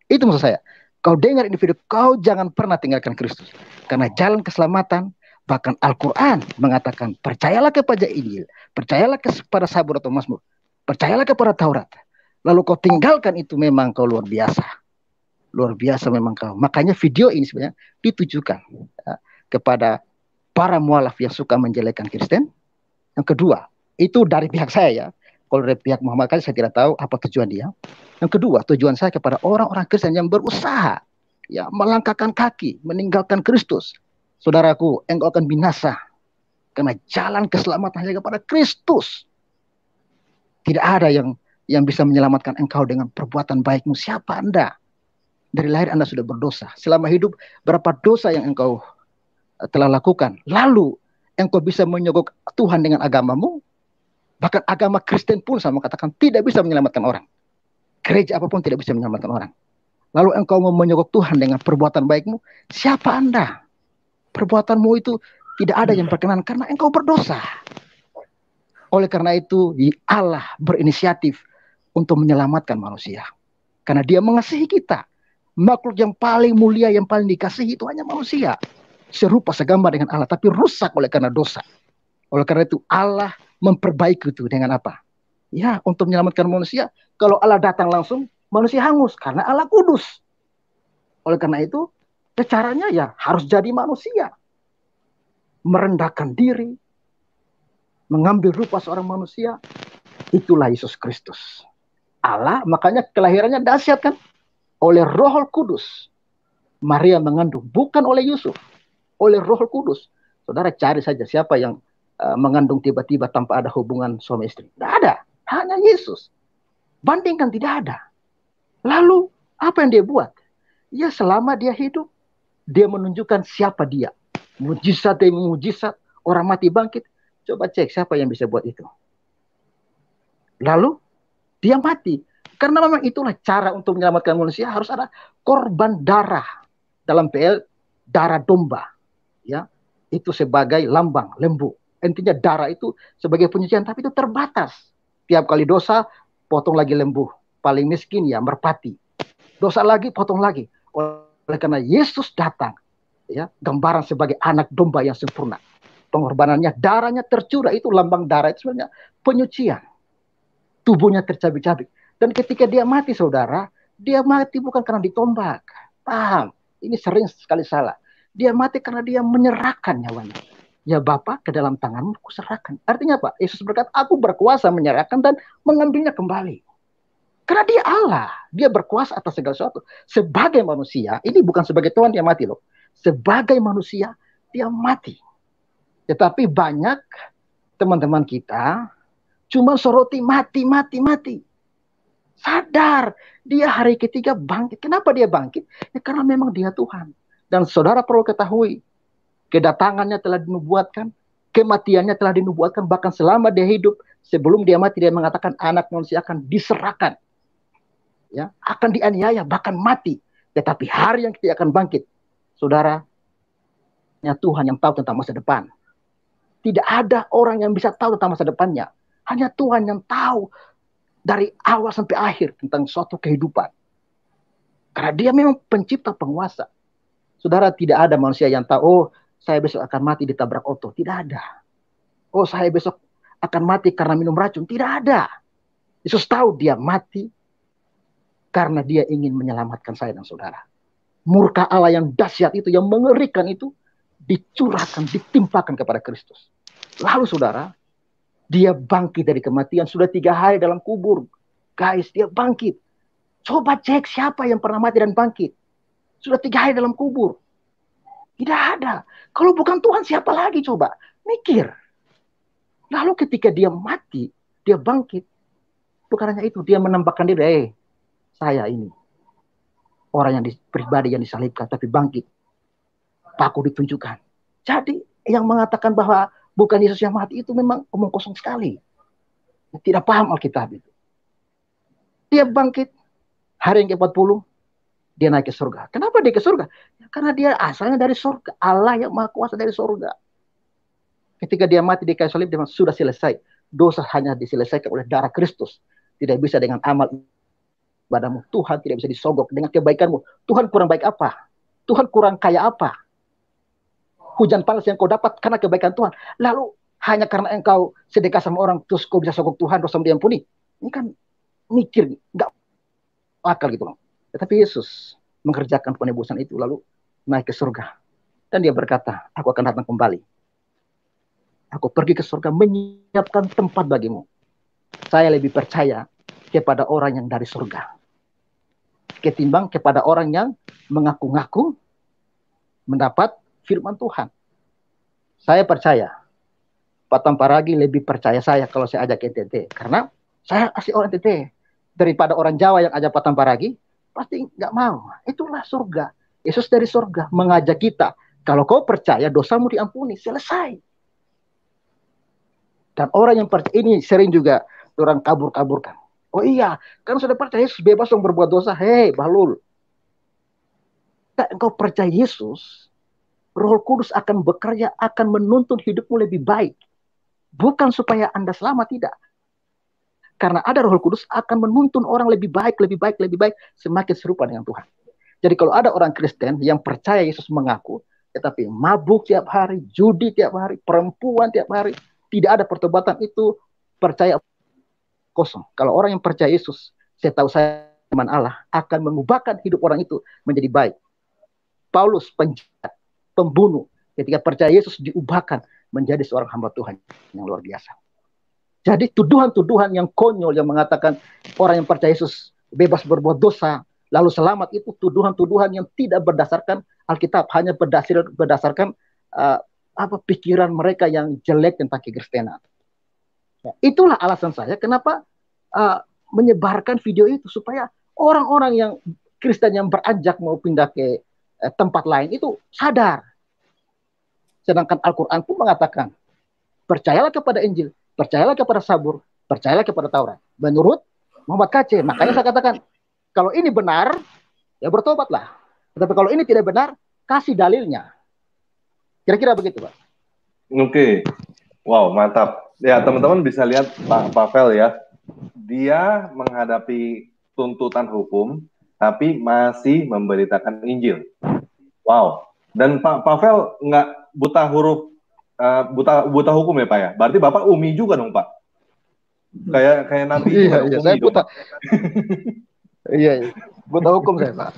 Itu maksud saya. Kau dengar ini video, kau jangan pernah tinggalkan Kristus. Karena jalan keselamatan, bahkan Al-Quran mengatakan, percayalah kepada Injil, percayalah kepada Sabur atau Mazmur, percayalah kepada Taurat. Lalu kau tinggalkan itu, memang kau luar biasa. Luar biasa memang kau. Makanya video ini sebenarnya ditujukan kepada para mualaf yang suka menjelekkan Kristen. Yang kedua, itu dari pihak saya ya. Kalau dari pihak Muhammad Khalid saya tidak tahu apa tujuan dia. Yang kedua, tujuan saya kepada orang-orang Kristen yang berusaha ya melangkahkan kaki, meninggalkan Kristus. Saudaraku, engkau akan binasa. Karena jalan keselamatan hanya kepada Kristus. Tidak ada yang bisa menyelamatkan engkau dengan perbuatan baikmu. Siapa Anda? Dari lahir Anda sudah berdosa. Selama hidup berapa dosa yang engkau telah lakukan. Lalu engkau bisa menyogok Tuhan dengan agamamu. Bahkan agama Kristen pun sama katakan tidak bisa menyelamatkan orang. Gereja apapun tidak bisa menyelamatkan orang. Lalu engkau mau menyogok Tuhan dengan perbuatan baikmu. Siapa Anda? Perbuatanmu itu tidak ada yang berkenan karena engkau berdosa. Oleh karena itu Allah berinisiatif untuk menyelamatkan manusia. Karena dia mengasihi kita. Makhluk yang paling mulia, yang paling dikasihi itu hanya manusia. Serupa segambar dengan Allah, tapi rusak oleh karena dosa. Oleh karena itu Allah memperbaiki itu dengan apa? Ya, untuk menyelamatkan manusia. Kalau Allah datang langsung, manusia hangus karena Allah kudus. Oleh karena itu, caranya ya harus jadi manusia. Merendahkan diri, mengambil rupa seorang manusia. Itulah Yesus Kristus. Allah, makanya kelahirannya dahsyat kan? Oleh Roh Kudus. Maria mengandung, bukan oleh Yusuf. Oleh Roh Kudus. Saudara cari saja siapa yang mengandung tiba-tiba tanpa ada hubungan suami istri. Tidak ada. Hanya Yesus. Bandingkan tidak ada. Lalu apa yang dia buat? Ya selama dia hidup, dia menunjukkan siapa dia. Mujizat demi mujizat, orang mati bangkit. Coba cek siapa yang bisa buat itu. Lalu dia mati. Karena memang itulah cara untuk menyelamatkan manusia, harus ada korban darah. Dalam PL, darah domba. Ya, itu sebagai lambang lembu. Intinya darah itu sebagai penyucian, tapi itu terbatas. Tiap kali dosa, potong lagi lembu. Paling miskin ya merpati. Dosa lagi, potong lagi. Oleh karena Yesus datang, ya, gambaran sebagai anak domba yang sempurna. Pengorbanannya, darahnya tercurah, itu lambang darah itu sebenarnya penyucian. Tubuhnya tercabik-cabik. Dan ketika dia mati, saudara, dia mati bukan karena ditombak. Paham? Ini sering sekali salah. Dia mati karena dia menyerahkan nyawanya. Ya Bapa, ke dalam tanganmu kuserahkan. Artinya apa? Yesus berkata, aku berkuasa menyerahkan dan mengambilnya kembali. Karena dia Allah. Dia berkuasa atas segala sesuatu. Sebagai manusia, ini bukan sebagai Tuhan dia mati loh. Sebagai manusia, dia mati. Tetapi banyak teman-teman kita cuma soroti mati. Sadar, dia hari ketiga bangkit. Kenapa dia bangkit? Ya, karena memang dia Tuhan. Dan saudara perlu ketahui, kedatangannya telah dinubuatkan, kematiannya telah dinubuatkan, bahkan selama dia hidup, sebelum dia mati, dia mengatakan anak manusia akan diserahkan. Ya, akan dianiaya, bahkan mati. Tetapi hari yang kita akan bangkit, saudara, hanya Tuhan yang tahu tentang masa depan. Tidak ada orang yang bisa tahu tentang masa depannya. Hanya Tuhan yang tahu dari awal sampai akhir tentang suatu kehidupan. Karena dia memang pencipta penguasa. Saudara, tidak ada manusia yang tahu, oh saya besok akan mati ditabrak oto. Tidak ada. Oh saya besok akan mati karena minum racun. Tidak ada. Yesus tahu dia mati karena dia ingin menyelamatkan saya dan saudara. Murka Allah yang dahsyat itu, yang mengerikan itu, dicurahkan, ditimpakan kepada Kristus. Lalu saudara, dia bangkit dari kematian, sudah 3 hari dalam kubur. Guys, dia bangkit. Coba cek siapa yang pernah mati dan bangkit. Sudah 3 hari dalam kubur. Tidak ada. Kalau bukan Tuhan, siapa lagi coba? Mikir. Lalu ketika dia mati, dia bangkit. Bukan hanya itu, dia menambahkan diri, saya ini. Orang yang pribadi yang disalibkan, tapi bangkit. Paku ditunjukkan. Jadi, yang mengatakan bahwa bukan Yesus yang mati itu memang omong kosong sekali. Tidak paham Alkitab itu. Dia bangkit. Hari yang ke-40. Dia naik ke surga. Kenapa dia ke surga? Ya, karena dia asalnya dari surga. Allah yang maha kuasa dari surga. Ketika dia mati di kayu salib, dia sudah selesai. Dosa hanya diselesaikan oleh darah Kristus. Tidak bisa dengan amal ibadahmu. Tuhan tidak bisa disogok dengan kebaikanmu. Tuhan kurang baik apa? Tuhan kurang kaya apa? Hujan panas yang kau dapat karena kebaikan Tuhan. Lalu hanya karena engkau sedekah sama orang, terus kau bisa sogok Tuhan, dosa diampuni. Ini kan mikir, nggak akal gitu loh. Tetapi Yesus mengerjakan penebusan itu, lalu naik ke surga. Dan dia berkata, aku akan datang kembali. Aku pergi ke surga menyiapkan tempat bagimu. Saya lebih percaya kepada orang yang dari surga ketimbang kepada orang yang mengaku-ngaku mendapat firman Tuhan. Saya percaya Pak Tamparagi lebih percaya saya kalau saya ajak NTT. Karena saya asli orang NTT. Daripada orang Jawa yang ajak Pak Tamparagi, pasti nggak mau. Itulah surga. Yesus dari surga mengajak kita. Kalau kau percaya, dosamu diampuni. Selesai. Dan orang yang percaya, ini sering juga orang kabur-kaburkan. Oh iya, kan sudah percaya Yesus bebas dong berbuat dosa. Hei, Bahlul. Engkau percaya Yesus, Roh Kudus akan bekerja, akan menuntun hidupmu lebih baik. Bukan supaya Anda selamat, tidak. Karena ada Roh Kudus akan menuntun orang lebih baik, semakin serupa dengan Tuhan. Jadi kalau ada orang Kristen yang percaya Yesus mengaku, tetapi mabuk tiap hari, judi tiap hari, perempuan tiap hari, tidak ada pertobatan, itu percaya kosong. Kalau orang yang percaya Yesus, saya tahu saya teman Allah, akan mengubahkan hidup orang itu menjadi baik. Paulus penjahat, pembunuh, ketika percaya Yesus diubahkan menjadi seorang hamba Tuhan yang luar biasa. Jadi tuduhan-tuduhan yang konyol yang mengatakan orang yang percaya Yesus bebas berbuat dosa lalu selamat, itu tuduhan-tuduhan yang tidak berdasarkan Alkitab, hanya berdasarkan pikiran mereka yang jelek tentang kekristenan. Ya, itulah alasan saya kenapa menyebarkan video itu supaya orang-orang yang Kristen yang beranjak mau pindah ke tempat lain itu sadar. Sedangkan Al-Quran pun mengatakan, percayalah kepada Injil, percayalah kepada Zabur, percayalah kepada Taurat. Menurut Muhammad KC, makanya saya katakan, kalau ini benar, ya bertobatlah. Tetapi kalau ini tidak benar, kasih dalilnya. Kira-kira begitu, Pak. Oke. Wow, mantap. Ya, teman-teman bisa lihat Pak Pavel ya. Dia menghadapi tuntutan hukum, tapi masih memberitakan Injil. Wow. Dan Pak Pavel nggak buta huruf, buta hukum ya Pak ya? Berarti Bapak umi juga dong Pak? Kayak Nabi juga. Iya, saya buta. Iya, buta hukum saya Pak.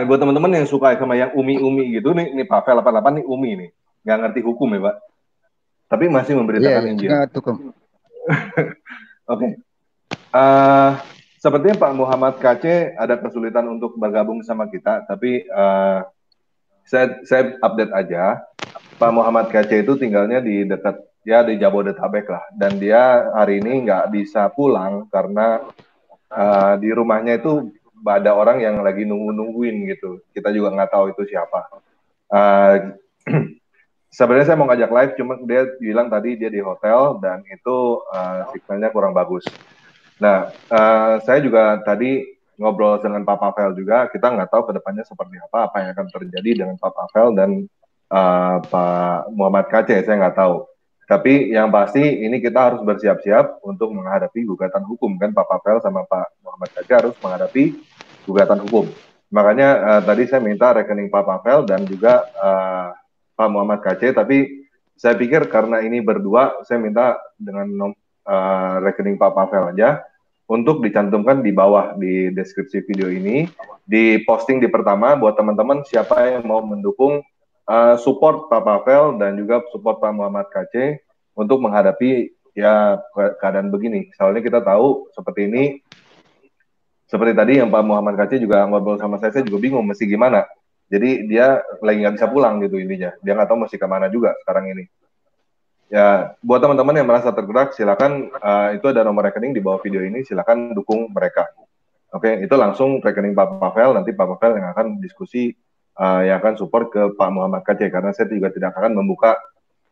Buat teman-teman yang suka sama yang umi-umi gitu, nih Pavel 88 nih umi nih. Nggak ngerti hukum ya Pak? Tapi masih memberitakan Injil. Oke. Sepertinya Pak Muhammad KC ada kesulitan untuk bergabung sama kita, tapi saya update aja. Pak Muhammad KC itu tinggalnya di dekat ya di Jabodetabek lah, dan dia hari ini nggak bisa pulang karena di rumahnya itu ada orang yang lagi nungguin gitu. Kita juga nggak tahu itu siapa. Sebenarnya saya mau ngajak live, cuma dia bilang tadi dia di hotel dan itu signalnya kurang bagus. Nah, saya juga tadi ngobrol dengan Pak Pavel juga, kita nggak tahu kedepannya seperti apa yang akan terjadi dengan Pak Pavel dan Pak Muhammad KC, saya nggak tahu. Tapi yang pasti ini kita harus bersiap-siap untuk menghadapi gugatan hukum, kan Pak Pavel sama Pak Muhammad KC harus menghadapi gugatan hukum. Makanya tadi saya minta rekening Pak Pavel dan juga Pak Muhammad KC, tapi saya pikir karena ini berdua, saya minta dengan rekening Pak Pavel aja untuk dicantumkan di bawah di deskripsi video ini, di posting di pertama buat teman-teman siapa yang mau mendukung support Pak Pavel dan juga support Pak Muhammad KC untuk menghadapi ya keadaan begini. Soalnya kita tahu seperti ini, seperti tadi yang Pak Muhammad KC juga ngobrol sama saya juga bingung mesti gimana. Jadi dia lagi nggak bisa pulang gitu intinya. Dia nggak tahu mesti kemana juga sekarang ini. Ya, buat teman-teman yang merasa tergerak, silakan itu ada nomor rekening di bawah video ini, silakan dukung mereka. Oke, itu langsung rekening Pak Pavel, nanti Pak Pavel yang akan diskusi, yang akan support ke Pak Muhammad KC, karena saya juga tidak akan membuka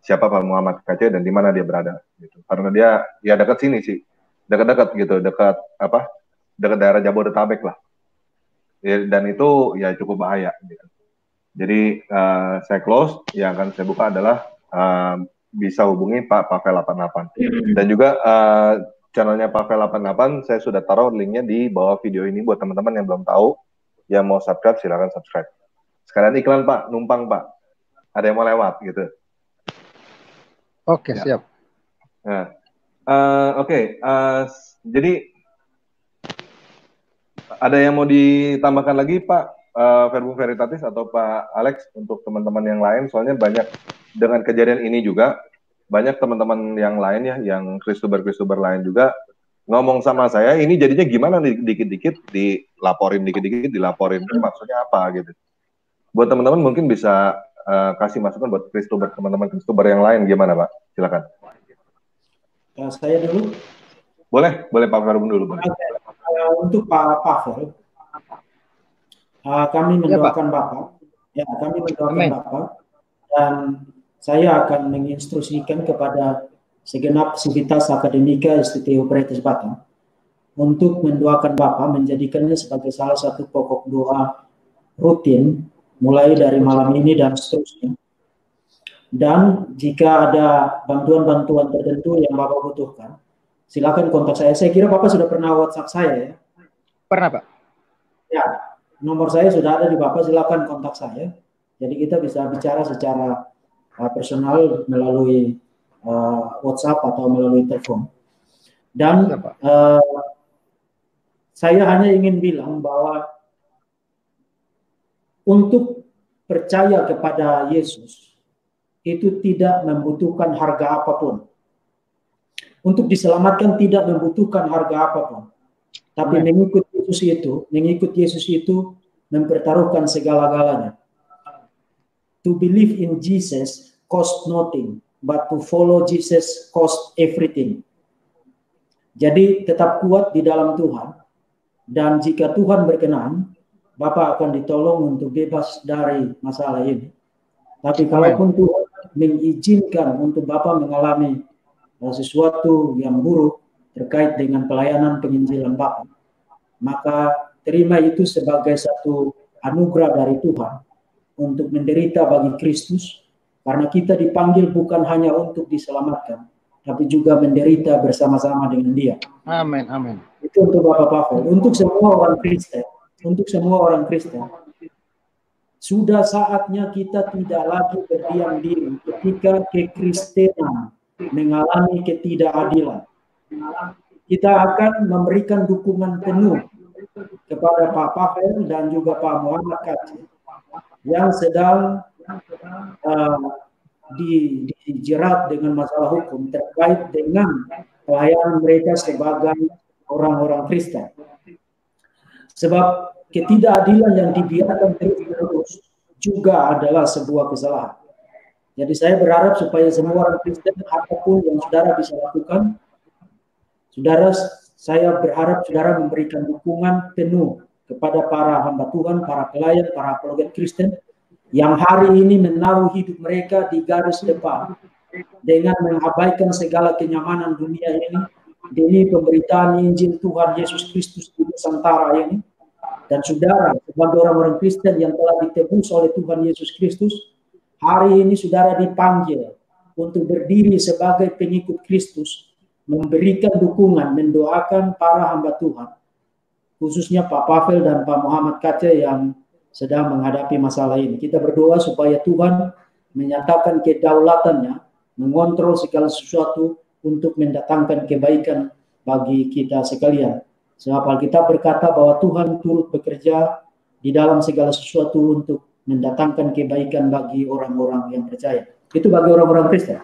siapa Pak Muhammad KC dan di mana dia berada. Gitu. Karena dia ya dekat sini sih, dekat-dekat gitu, dekat daerah Jabodetabek lah. Ya, dan itu ya cukup bahaya. Gitu. Jadi saya close, yang akan saya buka adalah bisa hubungi Pak Pavel 88. Dan juga channelnya Pavel 88 saya sudah taruh linknya di bawah video ini buat teman-teman yang belum tahu, yang mau subscribe silakan subscribe. Sekalian iklan Pak, numpang Pak. Ada yang mau lewat gitu. Oke, ya. Siap. Nah, oke. Jadi ada yang mau ditambahkan lagi Pak Verbum Veritatis atau Pak Alex untuk teman-teman yang lain? Soalnya banyak dengan kejadian ini juga banyak teman-teman yang lain ya, yang Kristuber lain juga ngomong sama saya, ini jadinya gimana nih, dikit-dikit dilaporin, maksudnya apa gitu. Buat teman-teman mungkin bisa kasih masukan buat teman-teman Kristuber yang lain gimana Pak? Silakan. Saya dulu. Boleh Pak Verbum dulu. Boleh. Untuk Pak Pavel, kami mendoakan Bapak, ya kami mendoakan Bapak, dan saya akan menginstruksikan kepada segenap sivitas akademika STTU Peritas Batam untuk mendoakan Bapak, menjadikannya sebagai salah satu pokok doa rutin mulai dari malam ini dan seterusnya. Dan jika ada bantuan-bantuan tertentu yang Bapak butuhkan, silakan kontak saya. Saya kira Bapak sudah pernah WhatsApp saya ya? Pernah Pak. Ya, nomor saya sudah ada di Bapak, silakan kontak saya. Jadi kita bisa bicara secara personal melalui WhatsApp atau melalui telepon. Dan saya hanya ingin bilang bahwa untuk percaya kepada Yesus itu tidak membutuhkan harga apapun. Untuk diselamatkan tidak membutuhkan harga apapun. Tapi mengikut Yesus itu mempertaruhkan segala-galanya. To believe in Jesus cost nothing, but to follow Jesus cost everything. Jadi tetap kuat di dalam Tuhan, dan jika Tuhan berkenan, Bapak akan ditolong untuk bebas dari masalah ini. Tapi kalaupun Tuhan mengizinkan untuk Bapak mengalami sesuatu yang buruk terkait dengan pelayanan penginjilan Bapak, maka terima itu sebagai satu anugerah dari Tuhan untuk menderita bagi Kristus, karena kita dipanggil bukan hanya untuk diselamatkan, tapi juga menderita bersama-sama dengan Dia. Amin, amin. Itu untuk Bapak Pavel. Untuk semua orang Kristen, sudah saatnya kita tidak lagi berdiam diri ketika kekristenan mengalami ketidakadilan. Kita akan memberikan dukungan penuh kepada Pak Pavel dan juga Pak Muhammad Kaci yang sedang dijerat dengan masalah hukum terkait dengan pelayanan mereka sebagai orang-orang Kristen. Sebab ketidakadilan yang dibiarkan terus juga adalah sebuah kesalahan. Jadi saya berharap supaya semua orang Kristen, apapun yang saudara bisa lakukan, saya berharap saudara memberikan dukungan penuh kepada para hamba Tuhan, para pelayan, para apologet Kristen yang hari ini menaruh hidup mereka di garis depan dengan mengabaikan segala kenyamanan dunia ini demi pemberitaan Injil Tuhan Yesus Kristus di Nusantara ini. Dan saudara sebagai orang-orang Kristen yang telah ditebus oleh Tuhan Yesus Kristus, hari ini saudara dipanggil untuk berdiri sebagai pengikut Kristus, memberikan dukungan, mendoakan para hamba Tuhan, khususnya Pak Pavel dan Pak Muhammad Kace yang sedang menghadapi masalah ini. Kita berdoa supaya Tuhan menyatakan kedaulatannya, mengontrol segala sesuatu untuk mendatangkan kebaikan bagi kita sekalian. Sebab Alkitab berkata bahwa Tuhan turut bekerja di dalam segala sesuatu untuk mendatangkan kebaikan bagi orang-orang yang percaya. Itu bagi orang-orang Kristen.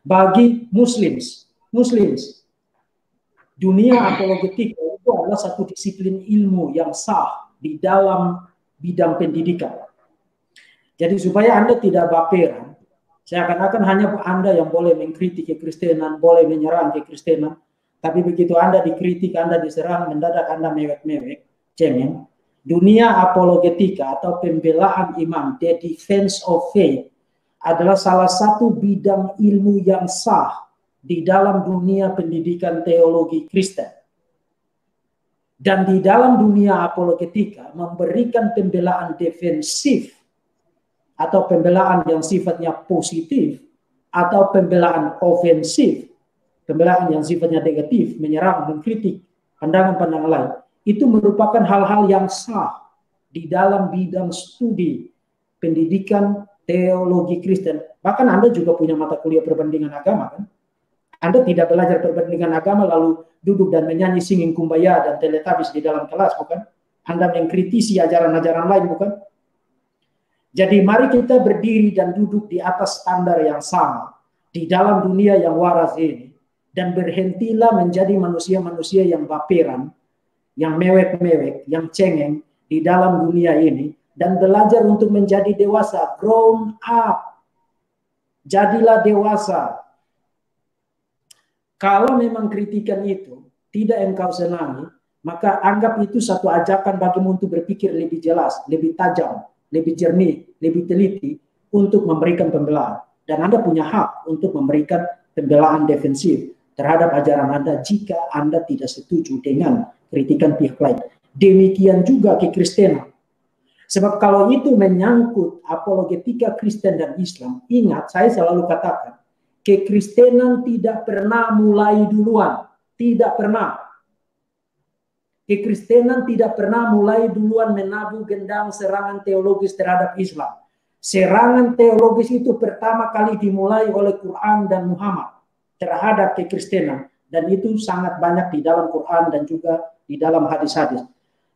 Bagi Muslims, dunia apologetika itu adalah satu disiplin ilmu yang sah di dalam bidang pendidikan. Jadi supaya Anda tidak baperan, seakan-akan hanya Anda yang boleh mengkritik kekristenan, boleh menyerang kekristenan. Tapi begitu Anda dikritik, Anda diserang, mendadak Anda mewek-mewek, cengeng. Dunia apologetika atau pembelaan iman, the defense of faith, adalah salah satu bidang ilmu yang sah di dalam dunia pendidikan teologi Kristen. Dan di dalam dunia apologetika memberikan pembelaan defensif atau pembelaan yang sifatnya positif atau pembelaan ofensif, pembelaan yang sifatnya negatif, menyerang, mengkritik pandangan-pandangan lain, itu merupakan hal-hal yang sah di dalam bidang studi pendidikan teologi Kristen. Bahkan Anda juga punya mata kuliah perbandingan agama, kan? Anda tidak belajar perbandingan agama lalu duduk dan menyanyi singing kumbaya dan teletabis di dalam kelas, bukan? Anda mengkritisi ajaran-ajaran lain, bukan? Jadi mari kita berdiri dan duduk di atas standar yang sama di dalam dunia yang waras ini. Dan berhentilah menjadi manusia-manusia yang baperan, yang mewek-mewek, yang cengeng di dalam dunia ini. Dan belajar untuk menjadi dewasa, grown up. Jadilah dewasa. Kalau memang kritikan itu tidak engkau senangi, maka anggap itu satu ajakan bagimu untuk berpikir lebih jelas, lebih tajam, lebih jernih, lebih teliti untuk memberikan pembelaan. Dan Anda punya hak untuk memberikan pembelaan defensif terhadap ajaran Anda jika Anda tidak setuju dengan kritikan pihak lain. Demikian juga kekristenan. Sebab kalau itu menyangkut apologetika Kristen dan Islam, ingat saya selalu katakan, kekristenan tidak pernah mulai duluan. Tidak pernah. Kekristenan tidak pernah mulai duluan menabuh gendang serangan teologis terhadap Islam. Serangan teologis itu pertama kali dimulai oleh Quran dan Muhammad terhadap kekristenan, dan itu sangat banyak di dalam Quran dan juga di dalam hadis-hadis.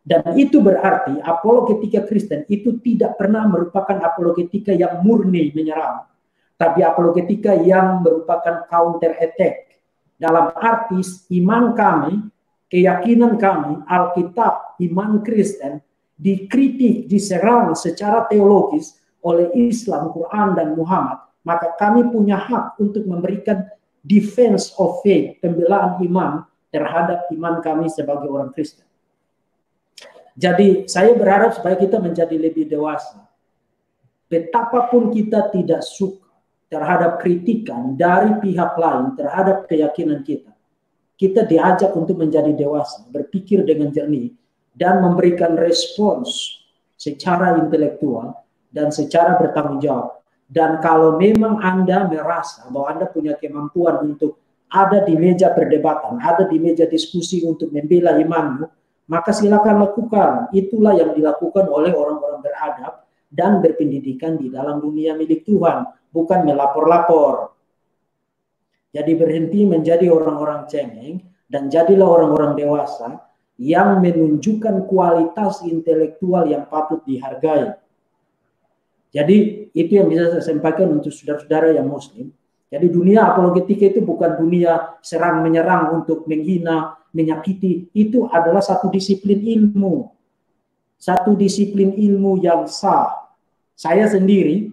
Dan itu berarti apologetika Kristen itu tidak pernah merupakan apologetika yang murni menyerang, tapi apologetika yang merupakan counter attack. Dalam arti iman kami, keyakinan kami, Alkitab, iman Kristen dikritik, diserang secara teologis oleh Islam, Quran dan Muhammad, maka kami punya hak untuk memberikan defense of faith, pembelaan iman terhadap iman kami sebagai orang Kristen. Jadi saya berharap supaya kita menjadi lebih dewasa. Betapapun kita tidak suka terhadap kritikan dari pihak lain terhadap keyakinan kita, kita diajak untuk menjadi dewasa, berpikir dengan jernih, dan memberikan respons secara intelektual dan secara bertanggung jawab. Dan kalau memang Anda merasa bahwa Anda punya kemampuan untuk ada di meja perdebatan, ada di meja diskusi untuk membela imanmu, maka silakan lakukan. Itulah yang dilakukan oleh orang-orang beradab dan berpendidikan di dalam dunia milik Tuhan, bukan melapor-lapor. Jadi berhenti menjadi orang-orang cengeng dan jadilah orang-orang dewasa yang menunjukkan kualitas intelektual yang patut dihargai. Jadi itu yang bisa saya sampaikan untuk saudara-saudara yang muslim. Jadi dunia apologetika itu bukan dunia serang-menyerang untuk menghina, menyakiti. Itu adalah satu disiplin ilmu. Satu disiplin ilmu yang sah. Saya sendiri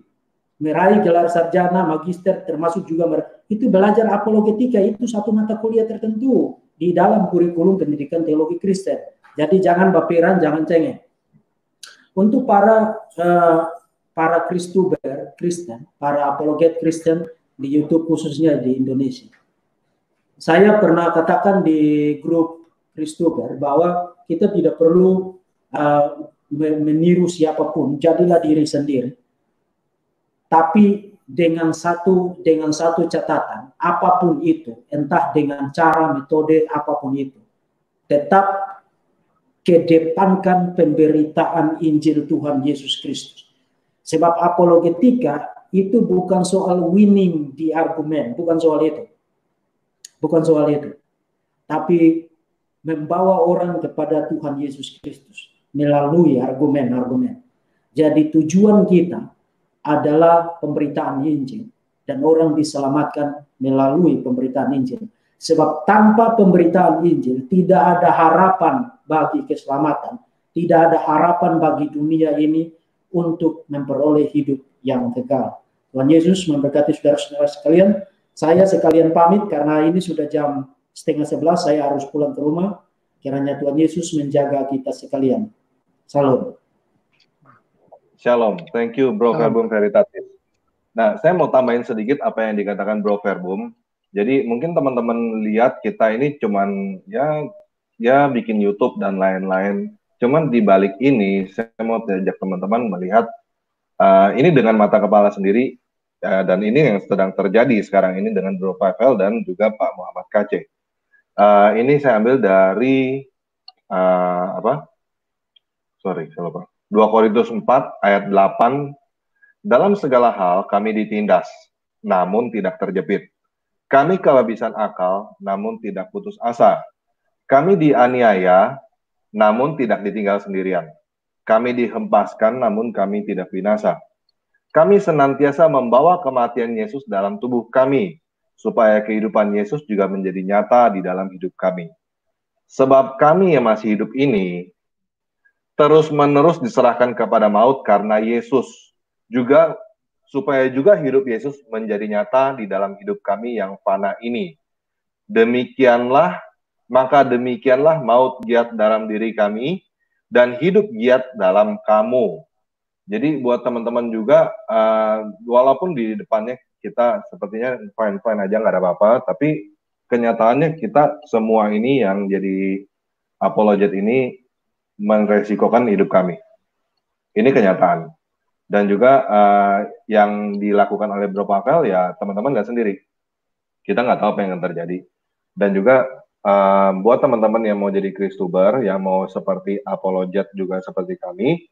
meraih gelar sarjana, magister, termasuk juga itu belajar apologetika, itu satu mata kuliah tertentu di dalam kurikulum pendidikan teologi Kristen. Jadi jangan baperan, jangan cengeng. Untuk para Kristuber Kristen, para apologet Kristen di YouTube khususnya di Indonesia, saya pernah katakan di grup Kristuber bahwa kita tidak perlu meniru siapapun, jadilah diri sendiri. Tapi dengan satu catatan, apapun itu, entah dengan cara, metode, apapun itu, tetap kedepankan pemberitaan Injil Tuhan Yesus Kristus. Sebab apologetika itu bukan soal winning di argumen, bukan soal itu. Bukan soal itu. Tapi membawa orang kepada Tuhan Yesus Kristus melalui argumen-argumen. Jadi tujuan kita adalah pemberitaan Injil dan orang diselamatkan melalui pemberitaan Injil. Sebab tanpa pemberitaan Injil tidak ada harapan bagi keselamatan, tidak ada harapan bagi dunia ini untuk memperoleh hidup yang kekal. Tuhan Yesus memberkati saudara-saudara sekalian. Saya sekalian pamit karena ini sudah jam 10:30, saya harus pulang ke rumah. Kiranya Tuhan Yesus menjaga kita sekalian. Salam. Shalom, thank you Bro Verbum Veritatis. Nah, saya mau tambahin sedikit apa yang dikatakan Bro Verbum. Jadi mungkin teman-teman lihat kita ini cuman ya bikin YouTube dan lain-lain. Cuman di balik ini saya mau ajak teman-teman melihat ini dengan mata kepala sendiri dan ini yang sedang terjadi sekarang ini dengan Bro Pavel dan juga Pak Muhammad KC. Ini saya ambil dari 2 Korintus 4 ayat 8, dalam segala hal kami ditindas, namun tidak terjepit. Kami kehabisan akal, namun tidak putus asa. Kami dianiaya, namun tidak ditinggal sendirian. Kami dihempaskan, namun kami tidak binasa. Kami senantiasa membawa kematian Yesus dalam tubuh kami, supaya kehidupan Yesus juga menjadi nyata di dalam hidup kami. Sebab kami yang masih hidup ini terus-menerus diserahkan kepada maut karena Yesus, juga supaya juga hidup Yesus menjadi nyata di dalam hidup kami yang fana ini. Maka demikianlah maut giat dalam diri kami dan hidup giat dalam kamu. Jadi buat teman-teman juga, walaupun di depannya kita sepertinya fine-fine aja, nggak ada apa-apa, tapi kenyataannya kita semua ini yang jadi apologet ini meresikokan hidup kami. Ini kenyataan. Dan juga yang dilakukan oleh Bro Pavel, ya teman-teman nggak sendiri. Kita nggak tahu apa yang akan terjadi. Dan juga buat teman-teman yang mau jadi Kristuber, yang mau seperti apologet juga seperti kami,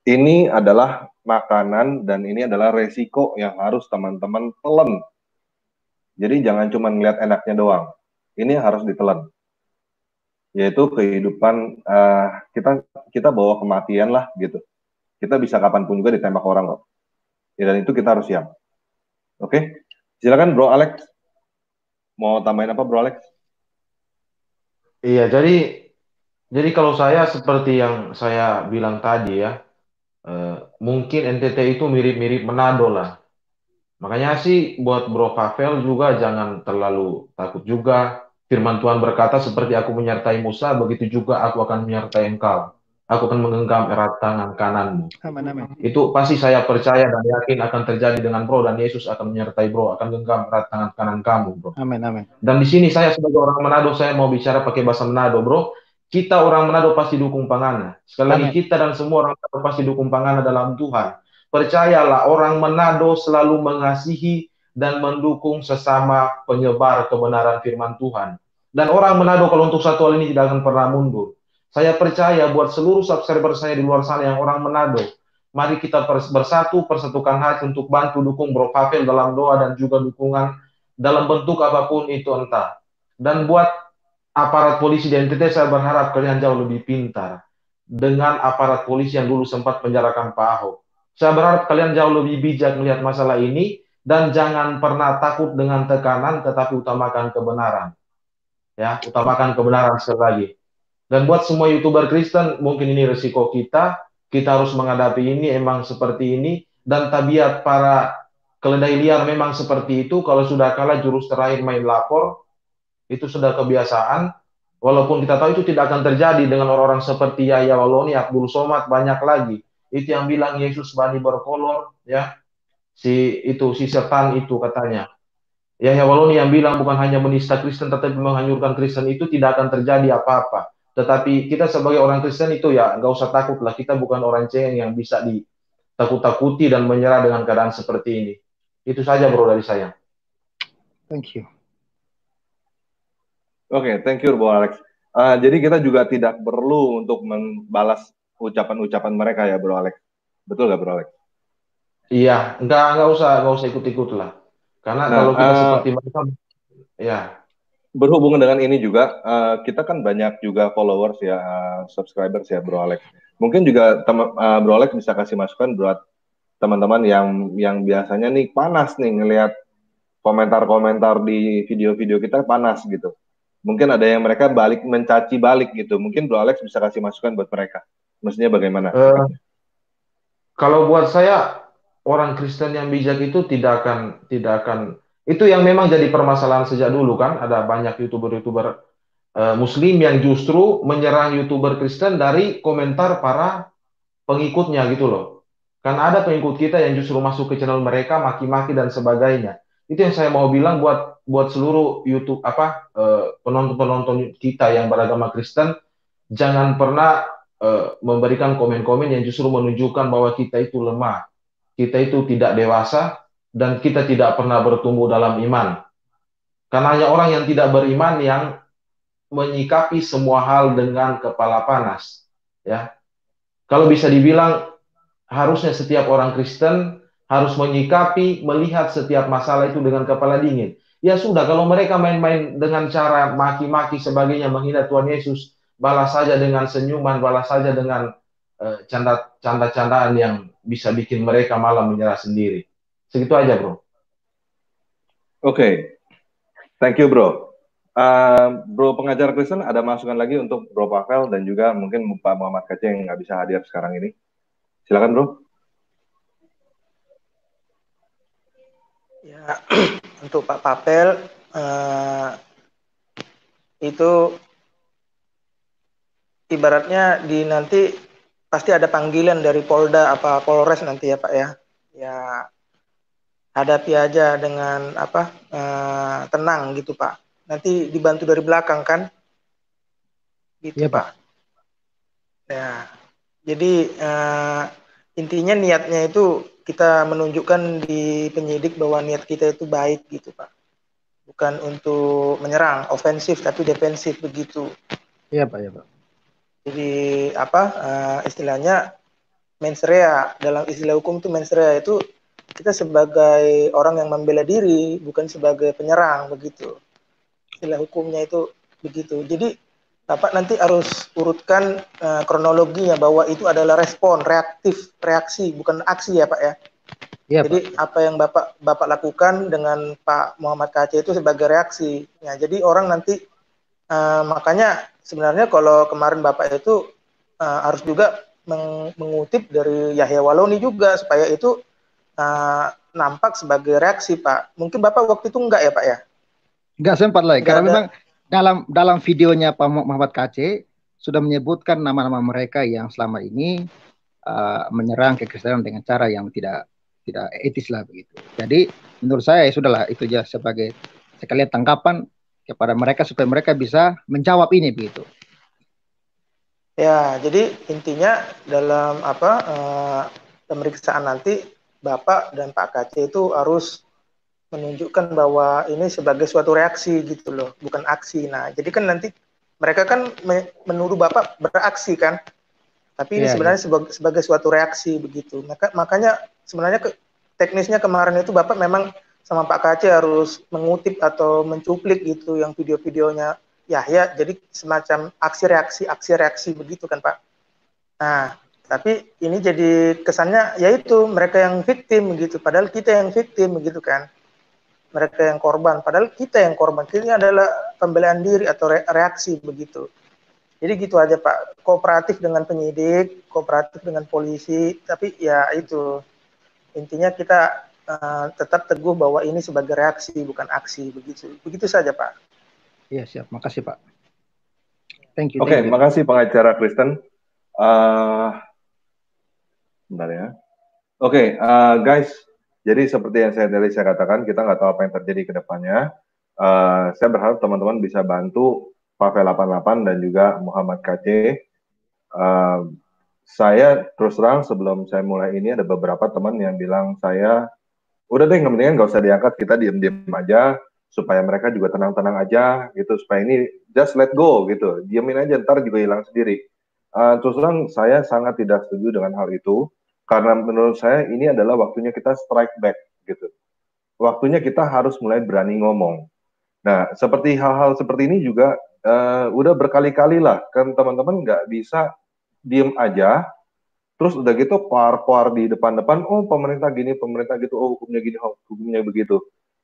ini adalah makanan dan ini adalah resiko yang harus teman-teman telan. Jadi jangan cuma ngeliat enaknya doang. Ini harus ditelan. Yaitu kehidupan kita bawa kematian lah gitu. Kita bisa kapanpun juga ditembak orang kok. Ya, dan itu kita harus siap. Oke, silakan Bro Alex. Mau tambahin apa Bro Alex? Iya, jadi kalau saya seperti yang saya bilang tadi ya, mungkin NTT itu mirip-mirip Manado lah. Makanya sih buat Bro Pavel juga jangan terlalu takut juga. Firman Tuhan berkata, seperti aku menyertai Musa, begitu juga aku akan menyertai engkau. Aku akan menggenggam erat tangan kananmu. Amin, amin. Itu pasti saya percaya dan yakin akan terjadi dengan Bro, dan Yesus akan menyertai Bro, akan genggam erat tangan kanan kamu, Bro. Amin, amin. Dan di sini saya sebagai orang Manado, saya mau bicara pakai bahasa Manado, Bro. Kita orang Manado pasti dukung Pangana. Sekali lagi, Amin. kita dan semua orang Manado pasti dukung Pangana dalam Tuhan. Percayalah, orang Manado selalu mengasihi dan mendukung sesama penyebar kebenaran firman Tuhan. Dan orang Manado kalau untuk satu hal ini tidak akan pernah mundur. Saya percaya buat seluruh subscriber saya di luar sana yang orang Manado, mari kita bersatu, persatukan hati untuk bantu dukung Bro Pavel dalam doa dan juga dukungan dalam bentuk apapun itu entah. Dan buat aparat polisi di NTT, saya berharap kalian jauh lebih pintar dengan aparat polisi yang dulu sempat penjarakan Pak Ahok. Saya berharap kalian jauh lebih bijak melihat masalah ini dan jangan pernah takut dengan tekanan, tetapi utamakan kebenaran. Ya, utamakan kebenaran sekali lagi. Dan buat semua YouTuber Kristen, mungkin ini resiko kita harus menghadapi ini, emang seperti ini, dan tabiat para keledai liar memang seperti itu. Kalau sudah kalah jurus terakhir main lapor, itu sudah kebiasaan. Walaupun kita tahu itu tidak akan terjadi dengan orang-orang seperti Yahya Waloni, Abdul Somad, banyak lagi. Itu yang bilang Yesus bani berkolor, ya. Si setan itu katanya. Yahya Waloni yang bilang bukan hanya menista Kristen tetapi menghanyurkan Kristen, itu tidak akan terjadi apa-apa. Tetapi kita sebagai orang Kristen itu ya nggak usah takut lah. Kita bukan orang cengeng yang bisa ditakut-takuti dan menyerah dengan keadaan seperti ini. Itu saja Bro dari saya. Thank you. Oke, thank you Bro Alex. Jadi kita juga tidak perlu untuk membalas ucapan-ucapan mereka ya Bro Alex. Betul nggak Bro Alex? Iya, nggak usah ikut-ikut lah. Karena kalau kita seperti mereka, ya. Berhubungan dengan ini juga, kita kan banyak juga followers ya, subscribers ya Bro Alex. Mungkin juga Bro Alex bisa kasih masukan buat teman-teman yang biasanya nih panas nih ngelihat komentar-komentar di video-video kita panas gitu. Mungkin ada yang mereka mencaci balik gitu. Mungkin Bro Alex bisa kasih masukan buat mereka. Maksudnya bagaimana? Kalau buat saya, orang Kristen yang bijak itu tidak akan itu yang memang jadi permasalahan sejak dulu kan. Ada banyak YouTuber Muslim yang justru menyerang YouTuber Kristen dari komentar para pengikutnya gitu loh. Karena ada pengikut kita yang justru masuk ke channel mereka, maki-maki dan sebagainya. Itu yang saya mau bilang buat seluruh YouTube penonton-penonton kita yang beragama Kristen, jangan pernah memberikan komen-komen yang justru menunjukkan bahwa kita itu lemah, kita itu tidak dewasa, dan kita tidak pernah bertumbuh dalam iman. Karena hanya orang yang tidak beriman yang menyikapi semua hal dengan kepala panas. Ya, kalau bisa dibilang harusnya setiap orang Kristen harus melihat setiap masalah itu dengan kepala dingin. Ya sudah, kalau mereka main-main dengan cara maki-maki sebagainya, menghina Tuhan Yesus, balas saja dengan senyuman, balas saja dengan canda-candaan yang bisa bikin mereka malah menyerah sendiri. Segitu aja, Bro. Oke. Thank you, Bro. Bro pengajar Kristen, ada masukan lagi untuk Bro Pavel dan juga mungkin Pak Muhammad Kace yang nggak bisa hadir sekarang ini. Silakan, Bro. Ya, untuk Pak Pavel itu ibaratnya nanti pasti ada panggilan dari Polda apa Polres nanti ya Pak ya. Ya hadapi aja dengan tenang gitu Pak. Nanti dibantu dari belakang kan? Gitu ya, Pak. Ya. Jadi intinya niatnya itu kita menunjukkan di penyidik bahwa niat kita itu baik gitu Pak. Bukan untuk menyerang, ofensif tapi defensif begitu. Iya Pak, ya Pak. Jadi istilahnya mens rea, dalam istilah hukum itu mens rea itu kita sebagai orang yang membela diri, bukan sebagai penyerang begitu. Istilah hukumnya itu begitu. Jadi Bapak nanti harus urutkan kronologinya bahwa itu adalah respon, reaksi, bukan aksi ya Pak ya. Ya, jadi Pak, apa yang Bapak lakukan dengan Pak Muhammad Kace itu sebagai reaksi. Ya, jadi orang nanti makanya sebenarnya kalau kemarin Bapak itu harus juga mengutip dari Yahya Waloni juga supaya itu nampak sebagai reaksi, Pak. Mungkin Bapak waktu itu enggak ya, Pak ya? Enggak sempat lagi, Enggak karena ada. memang dalam videonya Pak Muhammad KC sudah menyebutkan nama-nama mereka yang selama ini menyerang kekristenan dengan cara yang tidak etis lah begitu. Jadi menurut saya ya sudahlah, itu aja sebagai sekalian tangkapan kepada mereka supaya mereka bisa menjawab ini begitu. Ya, jadi intinya dalam pemeriksaan nanti Bapak dan Pak KC itu harus menunjukkan bahwa ini sebagai suatu reaksi gitu loh, bukan aksi. Nah, jadi kan nanti mereka kan menuduh Bapak beraksi kan, tapi ini sebenarnya sebagai suatu reaksi begitu. Makanya sebenarnya teknisnya kemarin itu Bapak memang sama Pak KC harus mengutip atau mencuplik gitu yang video-videonya Yahya, jadi semacam aksi reaksi begitu kan Pak. Nah, tapi ini jadi kesannya yaitu mereka yang victim begitu, padahal kita yang victim begitu kan. Mereka yang korban, padahal kita yang korban. Ini adalah pembelaan diri atau reaksi begitu. Jadi gitu aja Pak, kooperatif dengan penyidik, kooperatif dengan polisi, tapi ya itu intinya kita tetap teguh bahwa ini sebagai reaksi bukan aksi begitu. Begitu saja Pak. Iya siap, makasih Pak. Thank you. Oke, makasih pengacara Kristen. Bentar ya. Oke, guys, jadi seperti yang saya katakan, kita nggak tahu apa yang terjadi ke depannya. Saya berharap teman-teman bisa bantu Pavel 88 dan juga Muhammad KC. Saya terus terang sebelum saya mulai ini ada beberapa teman yang bilang saya, udah deh mendingan nggak usah diangkat, kita diem-diem aja supaya mereka juga tenang-tenang aja gitu, supaya ini just let go gitu, diemin aja ntar juga hilang sendiri. Terus terang saya sangat tidak setuju dengan hal itu, karena menurut saya ini adalah waktunya kita strike back gitu. Waktunya kita harus mulai berani ngomong. Nah, seperti hal-hal seperti ini juga udah berkali-kali lah, kan teman-teman nggak bisa diem aja, terus udah gitu koar-koar di depan-depan, oh pemerintah gini, pemerintah gitu, oh hukumnya gini, hukumnya begitu.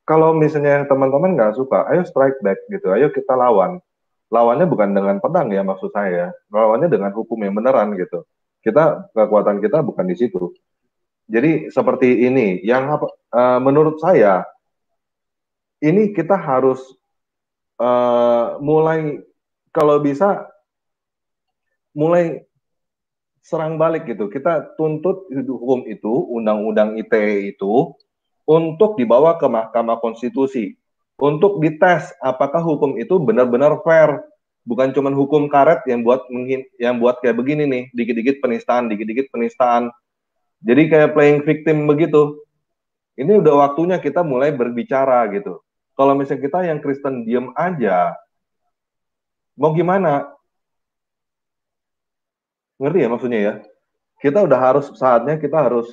Kalau misalnya teman-teman nggak suka, ayo strike back gitu, ayo kita lawan. Lawannya bukan dengan pedang ya maksud saya, lawannya dengan hukum yang beneran gitu. Kekuatan kita bukan di situ. Jadi seperti ini, yang menurut saya, ini kita harus mulai, kalau bisa, mulai serang balik gitu. Kita tuntut hukum itu, undang-undang ITE itu, untuk dibawa ke Mahkamah Konstitusi, untuk dites apakah hukum itu benar-benar fair, bukan cuma hukum karet yang buat kayak begini nih, dikit-dikit penistaan. Jadi kayak playing victim begitu. Ini udah waktunya kita mulai berbicara gitu. Kalau misalnya kita yang Kristen diem aja, mau gimana? Ngerti ya maksudnya ya? Saatnya kita harus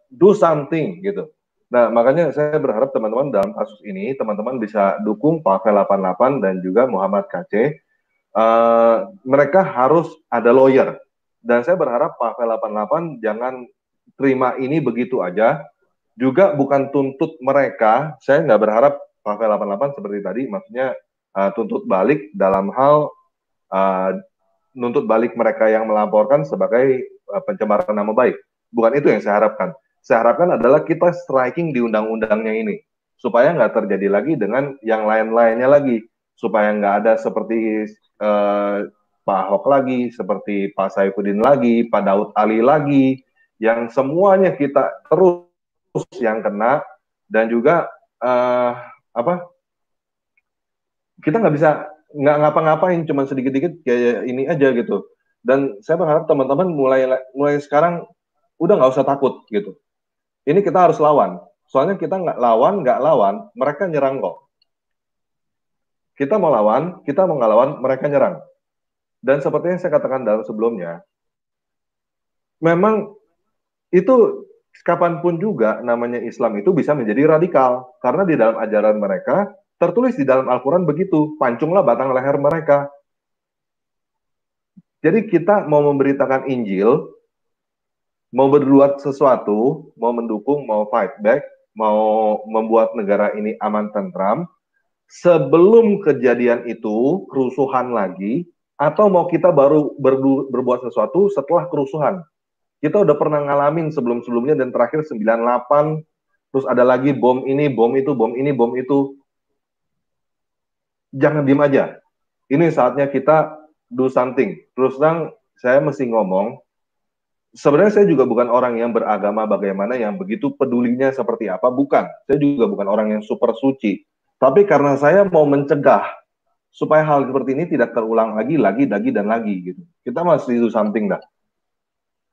do something gitu. Nah, makanya saya berharap teman-teman dalam kasus ini, teman-teman bisa dukung Pavel 88 dan juga Muhammad KC. Mereka harus ada lawyer. Dan saya berharap Pavel 88 jangan terima ini begitu aja. Juga bukan tuntut mereka, saya nggak berharap Pavel 88 seperti tadi, maksudnya tuntut balik dalam hal nuntut balik mereka yang melaporkan sebagai pencemaran nama baik. Bukan itu yang saya harapkan. Saya harapkan adalah kita striking di undang-undangnya ini, supaya nggak terjadi lagi dengan yang lain-lainnya lagi, supaya nggak ada seperti Pak Ahok lagi, seperti Pak Saifuddin lagi, Pak Daud Ali lagi, yang semuanya kita terus yang kena, dan juga kita nggak bisa nggak ngapa-ngapain, cuma sedikit-dikit kayak ini aja gitu. Dan saya berharap teman-teman mulai sekarang udah nggak usah takut gitu. Ini kita harus lawan. Soalnya kita nggak lawan, mereka nyerang kok. Kita mau nggak lawan, mereka nyerang. Dan seperti yang saya katakan dalam sebelumnya, memang itu kapanpun juga namanya Islam itu bisa menjadi radikal. Karena di dalam ajaran mereka, tertulis di dalam Al-Quran begitu, pancunglah batang leher mereka. Jadi kita mau memberitakan Injil, mau berbuat sesuatu, mau mendukung, mau fight back, mau membuat negara ini aman tentram, sebelum kejadian itu kerusuhan lagi, atau mau kita baru berbuat sesuatu setelah kerusuhan. Kita udah pernah ngalamin sebelum-sebelumnya, dan terakhir 98 terus ada lagi bom ini, bom itu, bom ini, bom itu. Jangan diem aja. Ini saatnya kita do something. Terus terang, saya mesti ngomong, sebenarnya saya juga bukan orang yang beragama bagaimana yang begitu pedulinya seperti apa, bukan. Saya juga bukan orang yang super suci. Tapi karena saya mau mencegah supaya hal seperti ini tidak terulang lagi, dan lagi gitu. Kita mesti do something dah.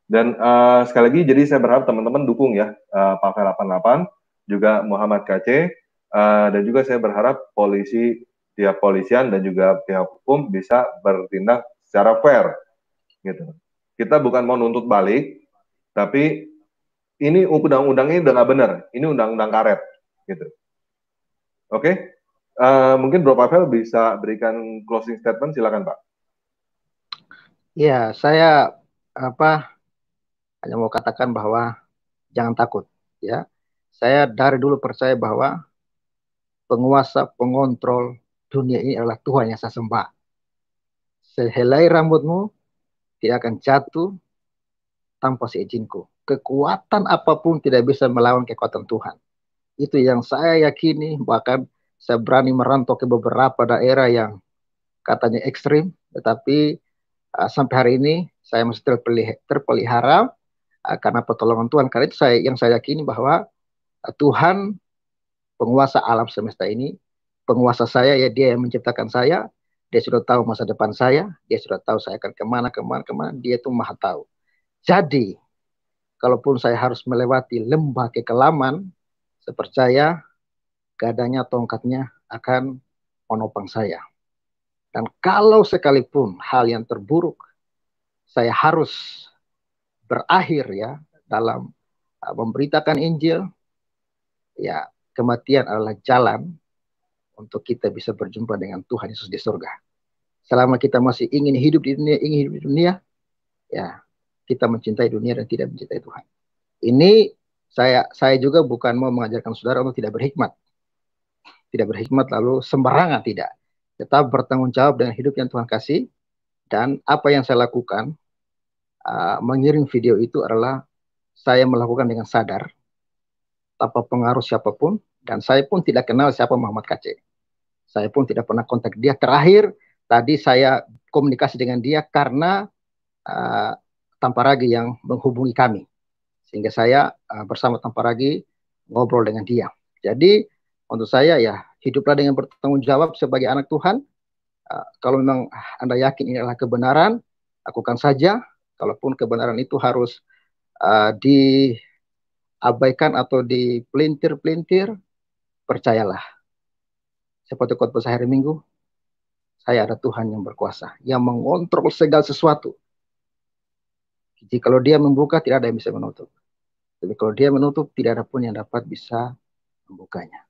Dan sekali lagi, jadi saya berharap teman-teman dukung ya Pavel 88, juga Muhammad KC, dan juga saya berharap polisi, pihak polisian dan juga pihak hukum bisa bertindak secara fair gitu. Kita bukan mau nuntut balik, tapi ini undang-undang ini udah nggak benar, ini undang-undang karet gitu. Oke? Mungkin Bro Pavel bisa berikan closing statement, silakan Pak. Ya, saya hanya mau katakan bahwa jangan takut ya. Saya dari dulu percaya bahwa penguasa, pengontrol dunia ini adalah Tuhan yang saya sembah. Sehelai rambutmu tidak akan jatuh tanpa seizinku. Kekuatan apapun tidak bisa melawan kekuatan Tuhan. Itu yang saya yakini, bahkan saya berani merantau ke beberapa daerah yang katanya ekstrim, tetapi sampai hari ini saya masih terpelihara karena pertolongan Tuhan. Karena itu yang saya yakini bahwa Tuhan penguasa alam semesta ini, penguasa saya, ya dia yang menciptakan saya, dia sudah tahu masa depan saya, dia sudah tahu saya akan kemana, dia itu maha tahu. Jadi, kalaupun saya harus melewati lembah kekelaman, saya percaya gadanya, tongkatnya akan menopang saya. Dan kalau sekalipun hal yang terburuk, saya harus berakhir ya dalam memberitakan Injil, ya kematian adalah jalan untuk kita bisa berjumpa dengan Tuhan Yesus di surga. Selama kita masih ingin hidup di dunia, ya kita mencintai dunia dan tidak mencintai Tuhan. Ini saya juga bukan mau mengajarkan saudara untuk tidak berhikmat. Tidak berhikmat lalu sembarangan, tidak. Tetap bertanggung jawab dengan hidup yang Tuhan kasih. Dan apa yang saya lakukan, mengirim video itu adalah saya melakukan dengan sadar, tanpa pengaruh siapapun, dan saya pun tidak kenal siapa Muhammad KC. Saya pun tidak pernah kontak dia. Terakhir, tadi saya komunikasi dengan dia karena Tamparagi yang menghubungi kami. Sehingga saya bersama Tamparagi ngobrol dengan dia. Jadi, untuk saya ya, hiduplah dengan bertanggung jawab sebagai anak Tuhan. Kalau memang Anda yakin ini adalah kebenaran, lakukan saja. Kalaupun kebenaran itu harus diabaikan atau dipelintir-pelintir, percayalah. Seperti khotbah hari Minggu, saya ada Tuhan yang berkuasa, yang mengontrol segala sesuatu. Jadi kalau dia membuka, tidak ada yang bisa menutup. Tapi kalau dia menutup, tidak ada pun yang dapat bisa membukanya.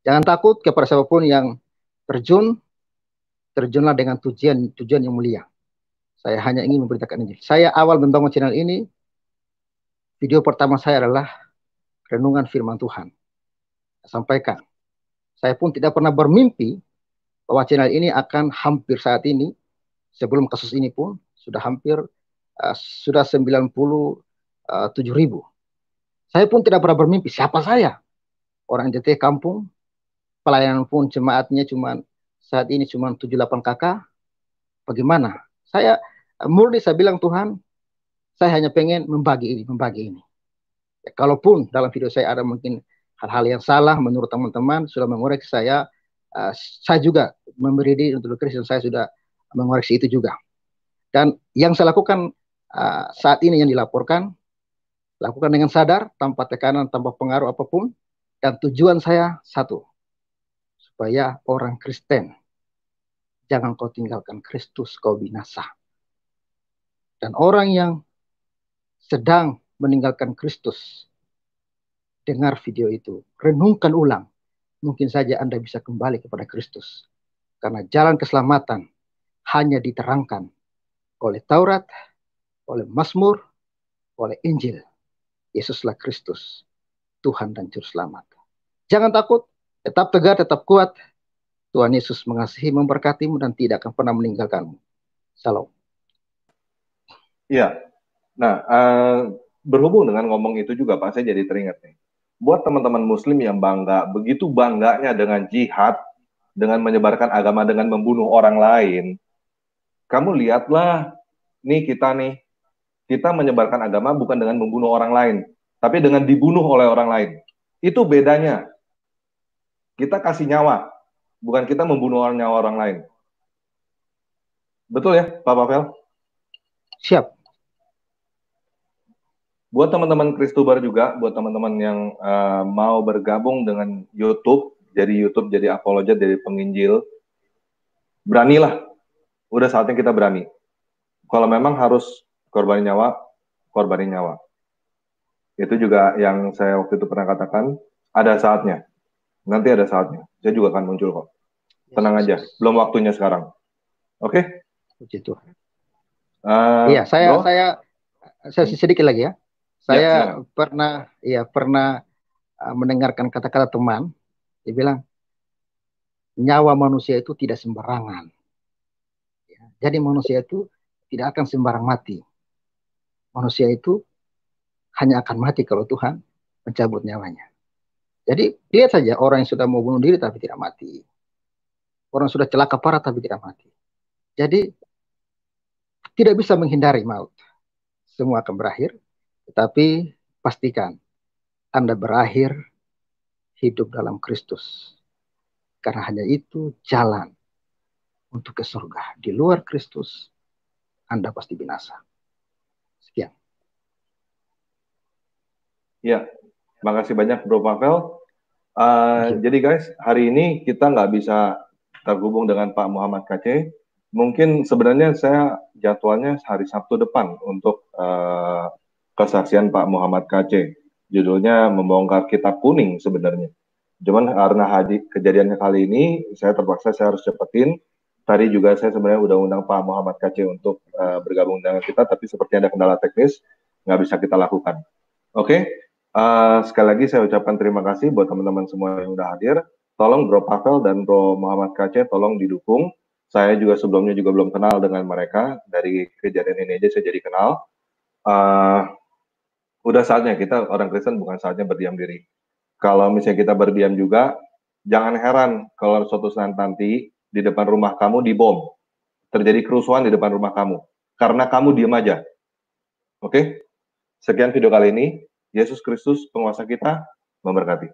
Jangan takut kepada siapapun yang terjunlah dengan tujuan yang mulia. Saya hanya ingin memberitakan Injil. Saya awal membangun channel ini, video pertama saya adalah renungan firman Tuhan. Saya sampaikan. Saya pun tidak pernah bermimpi bahwa channel ini akan hampir saat ini, sebelum kasus ini pun, sudah hampir, sudah 97.000. Saya pun tidak pernah bermimpi, siapa saya? Orang JT kampung, pelayanan pun jemaatnya saat ini cuma 7-8 kakak. Bagaimana? Saya murni saya bilang, Tuhan, saya hanya pengen membagi ini. Ya, kalaupun dalam video saya ada mungkin hal-hal yang salah menurut teman-teman sudah mengoreksi saya juga memberi diri untuk Kristen, saya sudah mengoreksi itu juga. Dan yang saya lakukan saat ini yang dilaporkan, lakukan dengan sadar, tanpa tekanan, tanpa pengaruh apapun, dan tujuan saya satu, supaya orang Kristen, jangan kau tinggalkan Kristus, kau binasa. Dan orang yang sedang meninggalkan Kristus, dengar video itu, renungkan ulang, mungkin saja Anda bisa kembali kepada Kristus. Karena jalan keselamatan hanya diterangkan oleh Taurat, oleh Mazmur, oleh Injil. Yesuslah Kristus, Tuhan dan Juru Selamat. Jangan takut, tetap tegar, tetap kuat. Tuhan Yesus mengasihi, memberkatimu, dan tidak akan pernah meninggalkanmu. Salam. Iya. Nah, berhubung dengan ngomong itu juga Pak, saya jadi teringat nih. buat teman-teman muslim yang begitu bangganya dengan jihad, dengan menyebarkan agama, dengan membunuh orang lain, kamu lihatlah, kita menyebarkan agama bukan dengan membunuh orang lain, tapi dengan dibunuh oleh orang lain. Itu bedanya. Kita kasih nyawa, bukan kita membunuh nyawa orang lain. Betul ya, Pak Pavel? Siap. Buat teman-teman Kristubar juga, buat teman-teman yang mau bergabung dengan YouTube, jadi apologet, jadi penginjil, beranilah. Udah saatnya kita berani. Kalau memang harus korbanin nyawa. Itu juga yang saya waktu itu pernah katakan, ada saatnya. Nanti ada saatnya. Saya juga akan muncul kok. Tenang aja, belum waktunya sekarang. Oke? Puji Tuhan. Iya, saya sedikit lagi ya. Saya pernah mendengarkan kata-kata teman, dia bilang nyawa manusia itu tidak sembarangan. Ya, jadi manusia itu tidak akan sembarang mati. Manusia itu hanya akan mati kalau Tuhan mencabut nyawanya. Jadi lihat saja orang yang sudah mau bunuh diri tapi tidak mati. Orang sudah celaka parah tapi tidak mati. Jadi tidak bisa menghindari maut. Semua akan berakhir. Tetapi pastikan Anda berakhir hidup dalam Kristus. Karena hanya itu jalan untuk ke surga. Di luar Kristus, Anda pasti binasa. Sekian. Ya, makasih banyak Bro Pavel. Jadi guys, hari ini kita nggak bisa terhubung dengan Pak Muhammad KC. Mungkin sebenarnya saya jadwalnya hari Sabtu depan untuk kesaksian Pak Muhammad KC. Judulnya Membongkar Kitab Kuning sebenarnya. Cuman karena kejadiannya kali ini, saya terpaksa saya harus cepetin. Tadi juga saya sebenarnya udah undang Pak Muhammad KC untuk bergabung dengan kita, tapi sepertinya ada kendala teknis, nggak bisa kita lakukan. Oke, sekali lagi saya ucapkan terima kasih buat teman-teman semua yang udah hadir. Tolong Bro Pavel dan Bro Muhammad KC tolong didukung. Saya juga sebelumnya juga belum kenal dengan mereka. Dari kejadian ini aja saya jadi kenal. Udah saatnya kita orang Kristen bukan saatnya berdiam diri. Kalau misalnya kita berdiam juga, jangan heran kalau suatu saat nanti di depan rumah kamu dibom. Terjadi kerusuhan di depan rumah kamu. Karena kamu diam aja. Oke? Sekian video kali ini. Yesus Kristus, penguasa kita, memberkati.